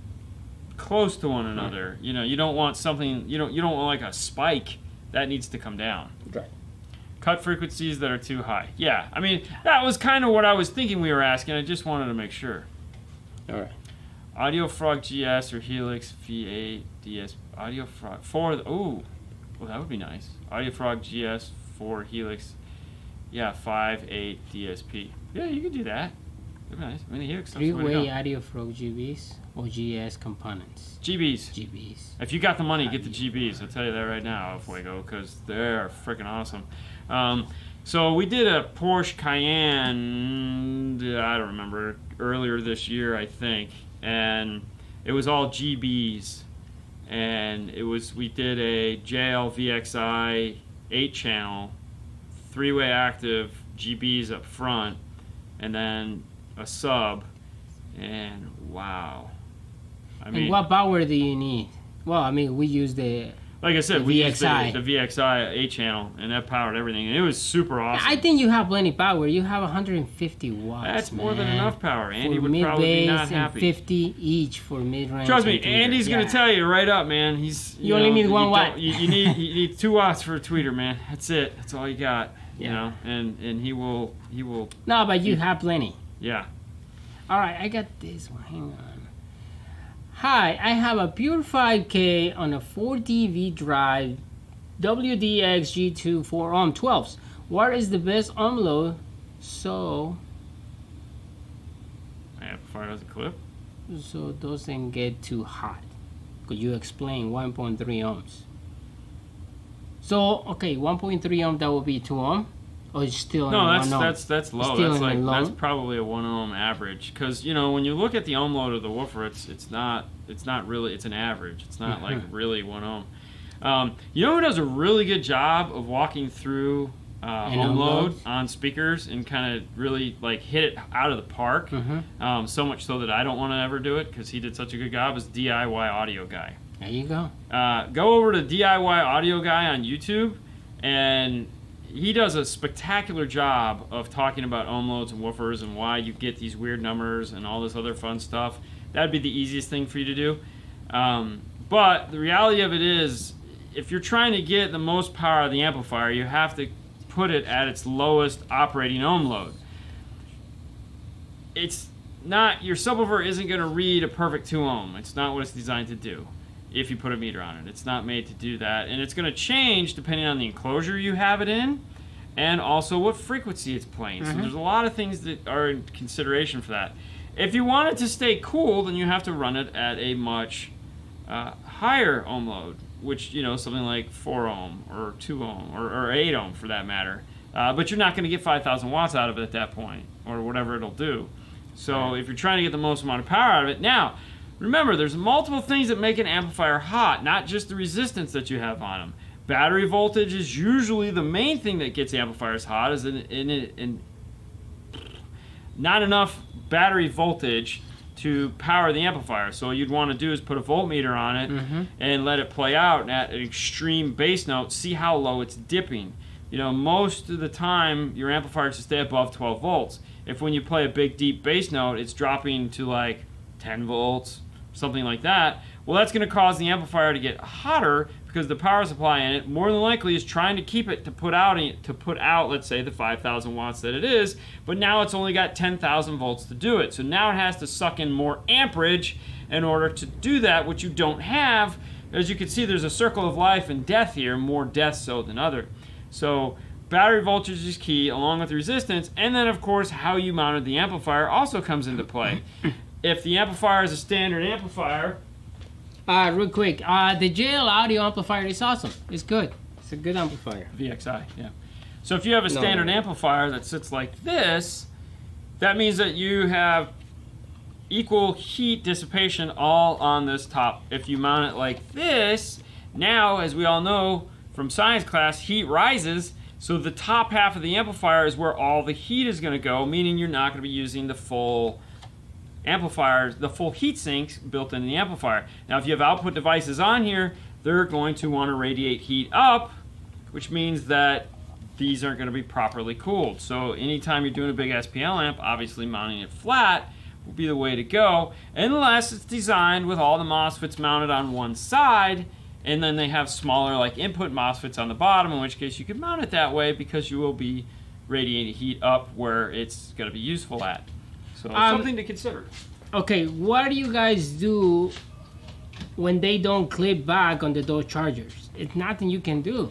close to one another. You know, you don't want something. You don't want like a spike that needs to come down. Right. Cut frequencies that are too high. Yeah, I mean that was kind of what I was thinking we were asking. I just wanted to make sure. All right. AudioFrog GS or Helix V8 DS AudioFrog for well that would be nice. AudioFrog GS for Helix, yeah, 5.8 DSP. Yeah, you could do that. That'd be nice. I mean, the Helix stuff's the way to Three-way go. AudioFrog GBs or GS components. GBs. If you got the money, get the GBs. I'll tell you that right now, Fuego, because they're freaking awesome. So we did a Porsche Cayenne, I don't remember, earlier this year, I think, and it was all GBs, and we did a JL VXI 8-channel, 3-way active GBs up front, and then a sub, And wow. I And mean, what power do you need? Well, I mean, we use the like I said, the we used VXI. the VXI 8-channel, and that powered everything, and it was super awesome. I think you have plenty power. You have 150 watts. That's more than man. enough power. Andy for would probably be not mid-bass happy. and 50 each for mid-range. Trust me, and tweeter. Andy's gonna tell you right up, man. He's You only need 1 watt. You need 2 watts for a tweeter, man. That's it. That's all you got. You know, and he will. No, but you have plenty. Yeah. All right, I got this one. Hang on. Hi, I have a pure 5K on a 4DV drive WDX G2 4 ohm 12s. What is the best ohm load? So Amplifier doesn't clip. it doesn't get too hot. Could you explain 1.3 ohms? So okay, 1.3 ohm, that would be 2 ohm, or it's still No, in 1 ohm? that's low. Still That's in like the low? that's probably a 1 ohm average. Because when you look at the ohm load of the woofer, it's not really, it's an average. It's not like really 1 ohm. You know who does a really good job of walking through ohm load on speakers and kind of really like hit it out of the park? So much so that I don't want to ever do it because he did such a good job, is DIY Audio Guy. There you go. Go over to DIY Audio Guy on YouTube, and he does a spectacular job of talking about ohm loads and woofers and why you get these weird numbers and all this other fun stuff. That'd be the easiest thing for you to do. But the reality of it is, if you're trying to get the most power out of the amplifier, you have to put it at its lowest operating ohm load. It's not, your subwoofer isn't going to read a perfect 2 ohm. It's not what it's designed to do if you put a meter on it. It's not made to do that. And it's going to change depending on the enclosure you have it in and also what frequency it's playing. So there's a lot of things that are in consideration for that. If you want it to stay cool, then you have to run it at a much higher ohm load, which, something like 4 ohm or 2 ohm or 8 ohm for that matter. But you're not going to get 5,000 watts out of it at that point, or whatever it'll do. So if you're trying to get the most amount of power out of it, now, remember, there's multiple things that make an amplifier hot, not just the resistance that you have on them. Battery voltage is usually the main thing that gets amplifiers hot, is in not enough battery voltage to power the amplifier. So what you'd want to do is put a voltmeter on it and let it play out at an extreme bass note, see how low it's dipping. Most of the time your amplifier should stay above 12 volts. If when you play a big deep bass note, it's dropping to like 10 volts, something like that, well, that's going to cause the amplifier to get hotter because the power supply in it more than likely is trying to keep it to put out, let's say, the 5,000 watts that it is, but now it's only got 10,000 volts to do it. So now it has to suck in more amperage in order to do that, which you don't have. As you can see, there's a circle of life and death here, more death so than other. So battery voltage is key, along with resistance, and then of course how you mounted the amplifier also comes into play. If the amplifier is a standard amplifier, real quick, the JL audio amplifier is awesome. It's good. It's a good amplifier. VXI, yeah. So if you have a standard amplifier that sits like this, that means that you have equal heat dissipation all on this top. If you mount it like this, now, as we all know from science class, heat rises, so the top half of the amplifier is where all the heat is going to go, meaning you're not going to be using the full amplifiers, the full heat sinks built into the amplifier. Now, if you have output devices on here, they're going to want to radiate heat up, which means that these aren't going to be properly cooled. So anytime you're doing a big SPL amp, obviously mounting it flat will be the way to go, unless it's designed with all the MOSFETs mounted on one side, and then they have smaller like input MOSFETs on the bottom, in which case you can mount it that way because you will be radiating heat up where it's going to be useful at. So something to consider. Okay, what do you guys do when they don't clip back on the door chargers? It's nothing you can do.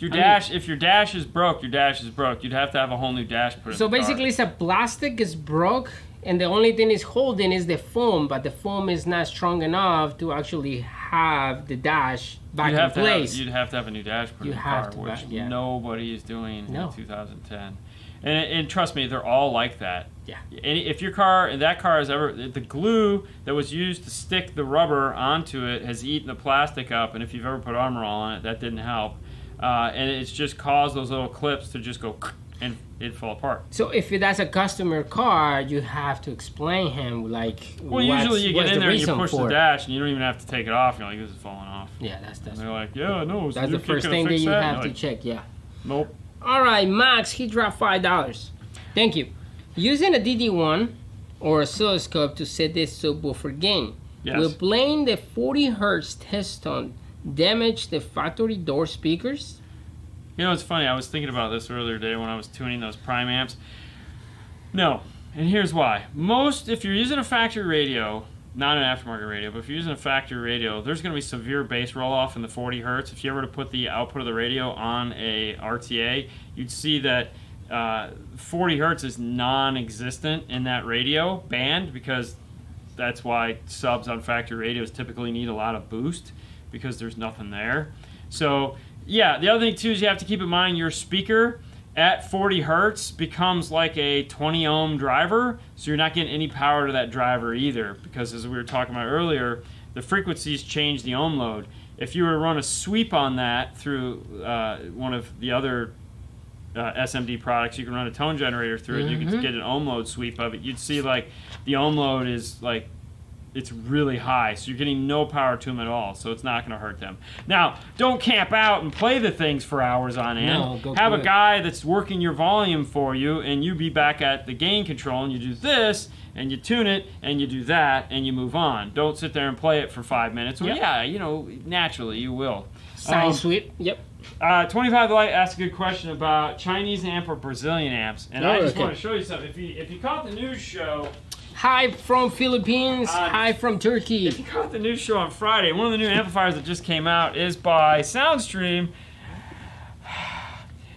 If your dash is broke, your dash is broke. You'd have to have a whole new dash put in So the car. basically it's a plastic is broke, and the only thing it's holding is the foam, but the foam is not strong enough to actually have the dash back in place. You'd have to have a new dash put in the car, which nobody is doing in 2010. And trust me, they're all like that. Yeah. And if that car has ever, the glue that was used to stick the rubber onto it has eaten the plastic up, and if you've ever put Armor All on it, that didn't help. And it's just caused those little clips to just go and it'd fall apart. So if that's a customer car, you have to explain him like. Well, usually you get in there and you push the dash, and you don't even have to take it off. You're like, this is falling off. Yeah, that's. And they're like, yeah, no. So that's the first thing that you have to check. Yeah. Nope. All right, Max, he dropped $5. Thank you. Using a DD1 or oscilloscope to set the subwoofer gain. Yes. Will playing the 40 Hertz test tone damage the factory door speakers? You know, it's funny. I was thinking about this earlier today when I was tuning those prime amps. No, and here's why. If you're using a factory radio, not an aftermarket radio, but if you're using a factory radio, there's going to be severe bass roll-off in the 40 Hertz. If you were to put the output of the radio on a RTA, you'd see that 40 Hertz is non-existent in that radio band, because that's why subs on factory radios typically need a lot of boost, because there's nothing there. So yeah, the other thing too is you have to keep in mind your speaker at 40 Hertz becomes like a 20 ohm driver, so you're not getting any power to that driver either, because as we were talking about earlier, the frequencies change the ohm load. If you were to run a sweep on that through one of the other SMD products, you can run a tone generator through it, you can get an ohm load sweep of it. You'd see like the ohm load is like, it's really high, so you're getting no power to them at all, so it's not going to hurt them. Now, don't camp out and play the things for hours on end. No, have a guy that's working your volume for you, and you be back at the gain control, and you do this, and you tune it, and you do that, and you move on. Don't sit there and play it for 5 minutes. Well, yeah, you know, naturally you will. Sine sweep, yep. 25 Light asked a good question about Chinese amp or Brazilian amps, and I just want to show you something. If you caught the news show... Hi from Philippines, hi from Turkey. If you caught the news show on Friday, one of the new amplifiers that just came out is by Soundstream.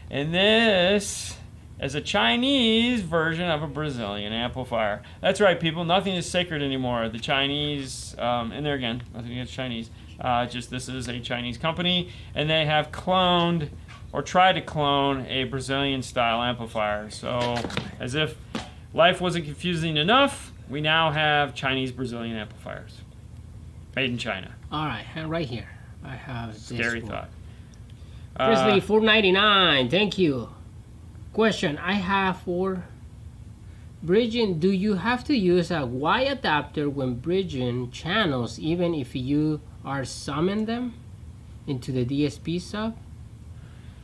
And this is a Chinese version of a Brazilian amplifier. That's right, people, nothing is sacred anymore. The Chinese, and there again, nothing against Chinese, just this is a Chinese company, and they have cloned, or tried to clone, a Brazilian style amplifier. So, as if life wasn't confusing enough, we now have Chinese Brazilian amplifiers. Made in China. All right, right here. I have this Scary one. thought. Grizzly $4.99, thank you. Question I have for bridging. Do you have to use a Y adapter when bridging channels, even if you are summing them into the DSP sub?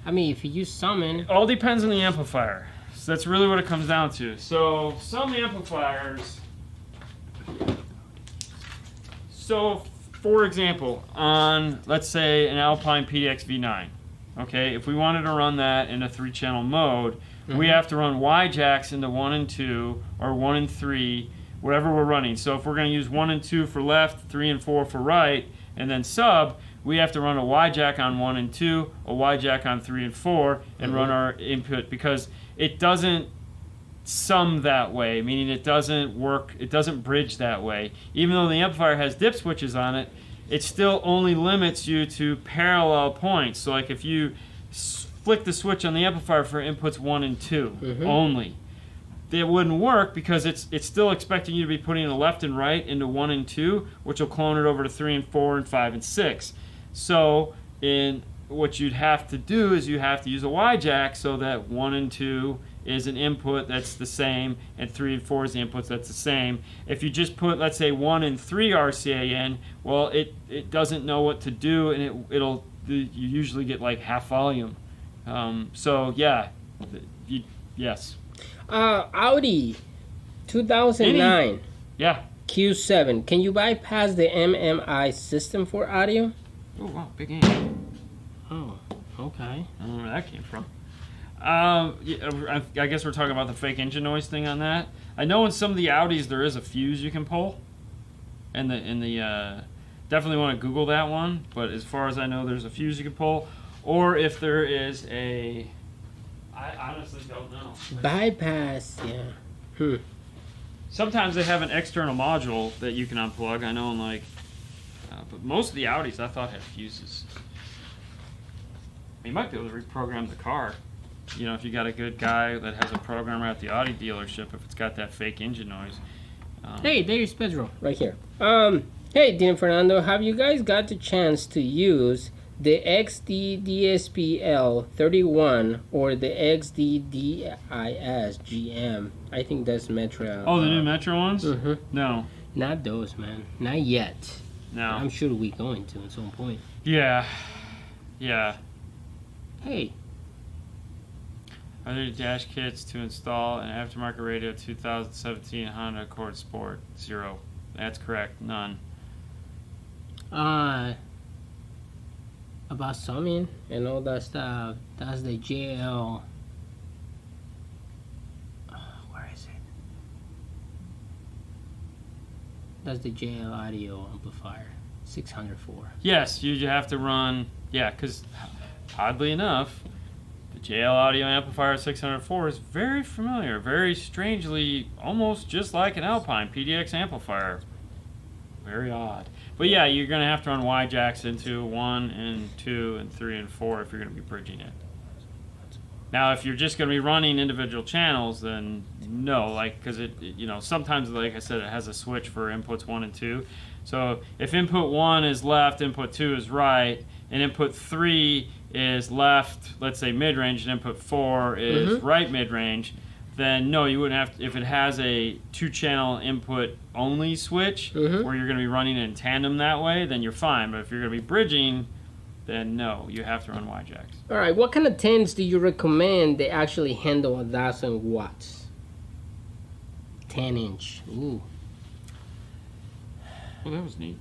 I mean, if you summon... It all depends on the amplifier. So that's really what it comes down to. So some amplifiers... So, for example, on, let's say, an Alpine PDX V9, okay, if we wanted to run that in a 3-channel mode, we have to run Y jacks into 1 and 2, or 1 and 3, whatever we're running. So if we're going to use 1 and 2 for left, 3 and 4 for right, and then sub, we have to run a Y jack on 1 and 2, a Y jack on 3 and 4, and run our input, because it doesn't sum that way, meaning it doesn't work, it doesn't bridge that way. Even though the amplifier has dip switches on it, it still only limits you to parallel points. So like if you flick the switch on the amplifier for inputs 1 and 2 only, it wouldn't work, because it's still expecting you to be putting a left and right into 1 and 2, which will clone it over to 3 and 4 and 5 and 6. So what you'd have to do is you have to use a Y jack so that 1 and 2 is an input that's the same, and 3 and 4 is the inputs that's the same. If you just put, let's say, 1 and 3 RCA in, well, it doesn't know what to do, and you usually get like half volume. So yeah, yes. Audi 2009. Yeah. Q7. Can you bypass the MMI system for audio? Oh wow, big game. Oh, okay. I don't know where that came from. I guess we're talking about the fake engine noise thing on that. I know in some of the Audis there is a fuse you can pull, and definitely want to Google that one. But as far as I know, there's a fuse you can pull, or if there is I honestly don't know. Bypass, yeah. Sometimes they have an external module that you can unplug. I know, but most of the Audis I thought had fuses. You might be able to reprogram the car. You know, if you got a good guy that has a programmer at the Audi dealership, if it's got that fake engine noise. Hey, there's Pedro right here. Hey, Dean Fernando, have you guys got the chance to use the XD-DSP-L31 or the XD-DIS-GM. I think that's Metro. Oh, the new Metro ones? Mm-hmm. No. Not those, man. Not yet. No. I'm sure we're going to at some point. Yeah. Yeah. Hey. Are there dash kits to install an aftermarket radio 2017 Honda Accord Sport? 0. That's correct. None. About summing and all that stuff. That's the JL. Where is it? That's the JL audio amplifier. 604. Yes, you have to run. Yeah, because oddly enough, the JL audio amplifier 604 is very familiar, very strangely, almost just like an Alpine PDX amplifier. Very odd. But yeah, you're going to have to run Y jacks into 1 and 2 and 3 and 4 if you're going to be bridging it. Now, if you're just going to be running individual channels, then no, like, because it, you know, sometimes, like I said, it has a switch for inputs 1 and 2. So if input 1 is left, input 2 is right, and input 3 is left, let's say mid-range, and input 4 is right mid-range, then no, you wouldn't have to, if it has a 2-channel input only switch where you're going to be running in tandem that way, then you're fine. But if you're going to be bridging, then no, you have to run Y jacks. All right, what kind of tens do you recommend that actually handle 1,000 watts? 10-inch. Ooh. Well, that was neat.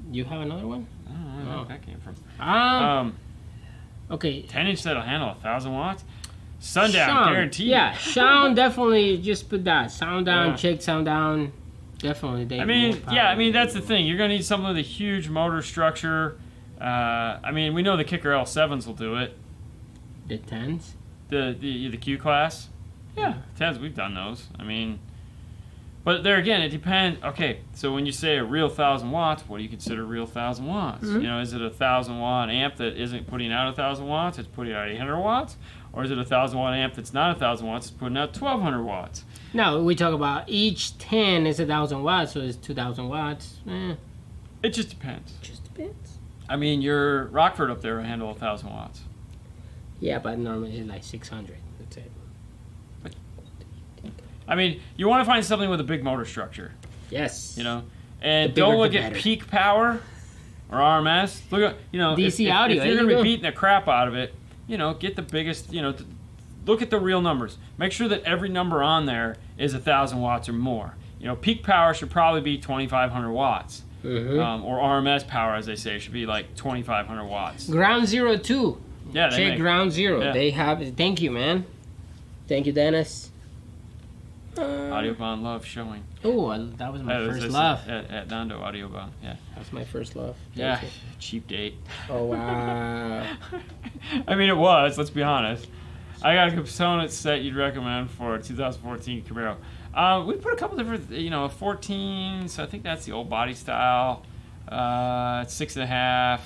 You have another one? I don't know where that came from. Okay. 10-inch that'll handle 1,000 watts. Sundown, sound, guaranteed. Yeah, sound definitely. Just put that sound down. Check sound down. Definitely. They I mean, yeah. I mean, that's the thing. You're gonna need something with a huge motor structure. I mean, we know the Kicker L7s will do it. The 10s. The Q class. Yeah, 10s. We've done those. I mean, but there again, it depends. Okay, so when you say a real 1,000 watts, what do you consider a real 1,000 watts? You know, is it a 1,000 watt amp that isn't putting out 1,000 watts? It's putting out 800 watts. Or is it a 1,000 watt amp that's not 1,000 watts, it's putting out 1,200 watts? No, we talk about each 10 is 1,000 watts, so it's 2,000 watts. It just depends. Just depends. I mean, your Rockford up there will handle 1,000 watts. Yeah, but normally it's like 600. That's it. I mean, you want to find something with a big motor structure. Yes. You know, and don't look at peak power or RMS. Look at, you know, DC audio. If you're going to be beating the crap out of it, you know, get the biggest, you know, look at the real numbers. Make sure that every number on there is 1,000 watts or more. You know, peak power should probably be 2,500 watts. Or RMS power, as they say, should be like 2,500 watts. Ground Zero too. Yeah, check Ground Zero. Yeah. They have. Thank you, man. Thank you, Dennis. Audiobahn love showing. Oh, that was my first love. At Nando Audiobahn, yeah. That's my first love. Yeah, cheap date. Oh, wow. I mean, it was, let's be honest. I got a component set you'd recommend for 2014 Camaro. We put a couple different, you know, a 14, so I think that's the old body style. It's 6.5.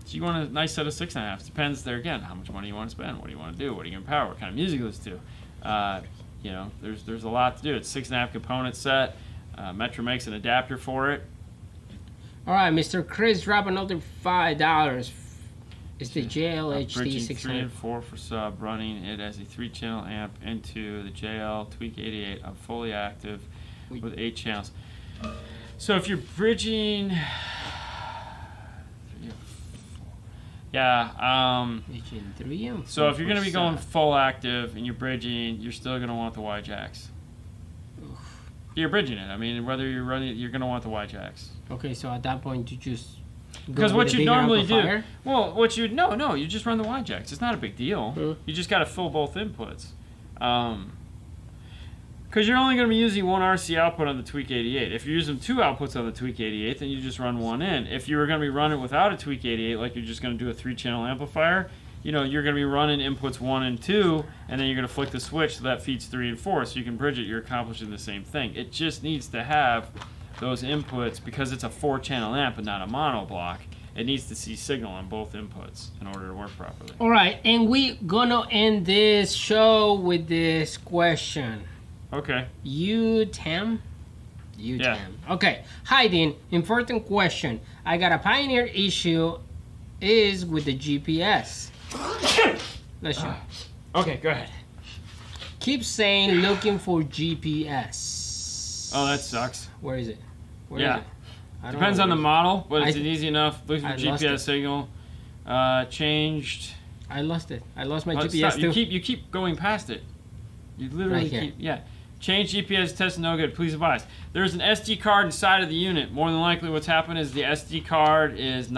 So you want a nice set of 6.5s. Depends there again, how much money you want to spend, what do you want to do, what are you going to power, what kind of music you listen to. You know, there's a lot to do. It's 6.5 component set. Metro makes an adapter for it. All right, Mr. Chris, drop another $5. It's the JL HD bridging 600. 3 and 4 for sub, running it as a 3-channel amp into the JL Tweak 88. I'm fully active with 8 channels. So if you're bridging, so if you're going to be going full active and you're bridging, you're still going to want the Y jacks. You're bridging it. I mean, whether you're running, you're going to want the Y jacks. Okay, so at that point, you just because what you normally do, well, no, you just run the Y jacks. It's not a big deal. You just got to fill both inputs. Because you're only going to be using one RC output on the Tweak 88. If you're using 2 outputs on the Tweak 88, then you just run one in. If you were going to be running without a Tweak 88, like you're just going to do a 3-channel amplifier, you know, you're going to be running inputs 1 and 2, and then you're going to flick the switch so that feeds 3 and 4. So you can bridge it, you're accomplishing the same thing. It just needs to have those inputs, because it's a 4-channel amp and not a mono block. It needs to see signal on both inputs in order to work properly. All right, and we're going to end this show with this question. Okay. Tam. Okay. Hi, Dean. Important question. I got a Pioneer issue is with the GPS. Let's show. Okay, go ahead. Keep saying looking for GPS. Oh, that sucks. Where is it? Where Yeah. is it? I don't Depends know on the where model, but it's easy enough. Look for I lost GPS it. signal. Changed. I lost it. I lost my Oh, GPS stop. too. You keep going past it. You literally Right here. keep, yeah. Change GPS test no good. Please advise. There's an SD card inside of the unit. More than likely, what's happened is the SD card is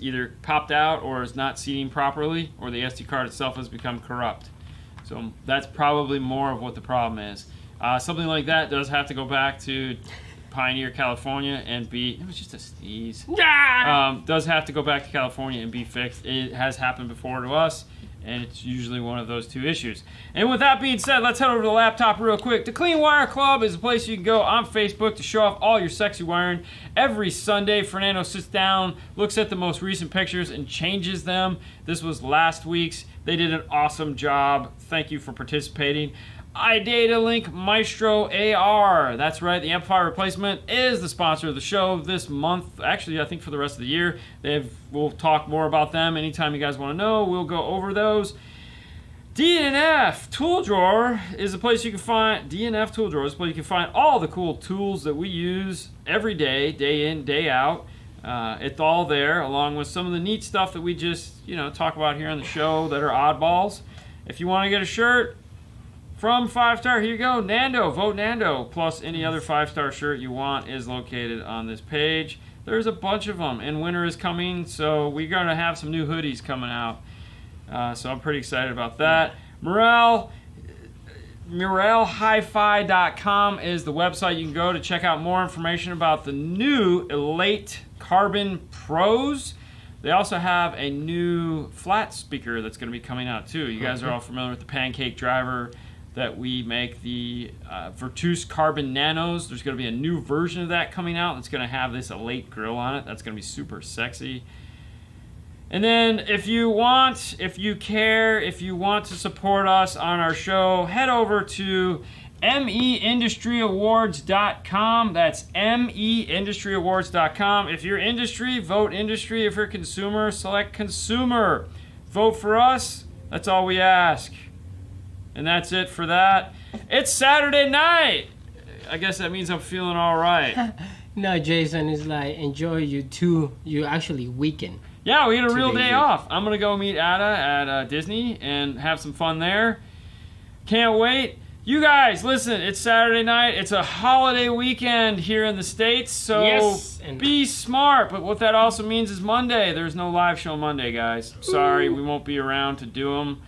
either popped out or is not seating properly, or the SD card itself has become corrupt. So that's probably more of what the problem is. Something like that does have to go back to Pioneer, California, and be. It was just a sneeze. Does have to go back to California and be fixed. It has happened before to us, and it's usually one of those two issues. And with that being said, let's head over to the laptop real quick. The Clean Wire Club is a place you can go on Facebook to show off all your sexy wiring. Every Sunday, Fernando sits down, looks at the most recent pictures, and changes them. This was last week's. They did an awesome job. Thank you for participating. iDataLink Maestro AR. That's right, the amplifier replacement is the sponsor of the show this month. Actually, I think for the rest of the year. We'll talk more about them anytime you guys want to know. We'll go over those. D&F Tool Drawer is a place you can find. D&F Tool Drawer is a place you can find all the cool tools that we use every day, day in, day out. It's all there, along with some of the neat stuff that we just, talk about here on the show that are oddballs. If you want to get a shirt from 5-star, here you go. Nando, vote Nando. Plus any other 5-star shirt you want is located on this page. There's a bunch of them, and winter is coming, so we're going to have some new hoodies coming out. So I'm pretty excited about that. MorelHiFi.com is the website you can go to check out more information about the new Elate Carbon Pros. They also have a new flat speaker that's going to be coming out too. You guys are all familiar with the Pancake driver that we make, the Virtus Carbon Nanos. There's going to be a new version of that coming out that's going to have this Elate grill on it. That's going to be super sexy. And then if you want to support us on our show, head over to meindustry.awards.com. That's meindustry.awards.com. If you're industry, vote industry. If you're consumer, select consumer. Vote for us. That's all we ask. And that's it for that. It's Saturday night. I guess that means I'm feeling all right. No, Jason is like, enjoy you actually weekend. Yeah, we had a real day off. I'm going to go meet Ada at Disney and have some fun there. Can't wait. You guys, listen, it's Saturday night. It's a holiday weekend here in the States, so be smart. But what that also means is Monday. There's no live show Monday, guys. Sorry, we won't be around to do them.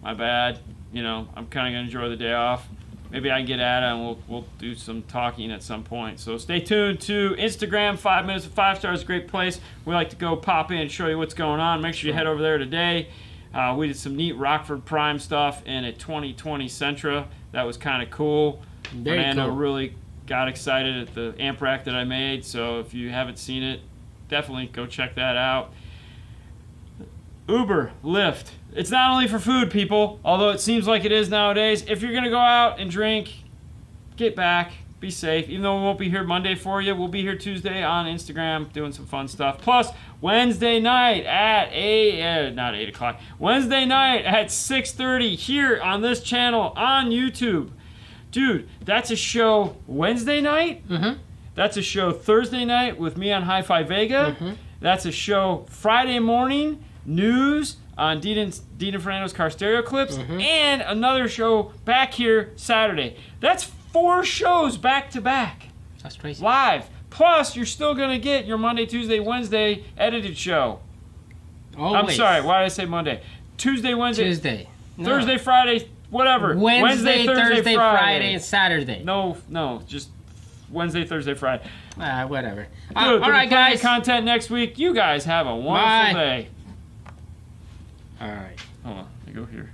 My bad. I'm kind of going to enjoy the day off. Maybe I can get Ada and we'll do some talking at some point. So stay tuned to Instagram. 5 Minutes with 5 Stars, great place. We like to go pop in and show you what's going on. Make sure you head over there today. We did some neat Rockford Prime stuff in a 2020 Sentra. That was kind of cool. Fernando really got excited at the amp rack that I made. So if you haven't seen it, definitely go check that out. Uber, Lyft. It's not only for food, people, although it seems like it is nowadays. If you're going to go out and drink, get back. Be safe. Even though we won't be here Monday for you, we'll be here Tuesday on Instagram doing some fun stuff. Plus, Wednesday night at Wednesday night at 6:30 here on this channel on YouTube. Dude, that's a show Wednesday night. That's a show Thursday night with me on Hi-Fi Vega. That's a show Friday morning, news on Dean and Fernando's Car Stereo Clips, and another show back here Saturday. That's 4 shows back to back. That's crazy. Live. Plus, you're still going to get your Monday, Tuesday, Wednesday edited show. Always. I'm sorry, why did I say Monday? Tuesday, Wednesday. Tuesday. Thursday, Friday, whatever. Wednesday, Thursday, Friday, and Saturday. No, just Wednesday, Thursday, Friday. Whatever. Dude, all right, guys. Content next week. You guys have a wonderful day. All right. Hold on. I go here.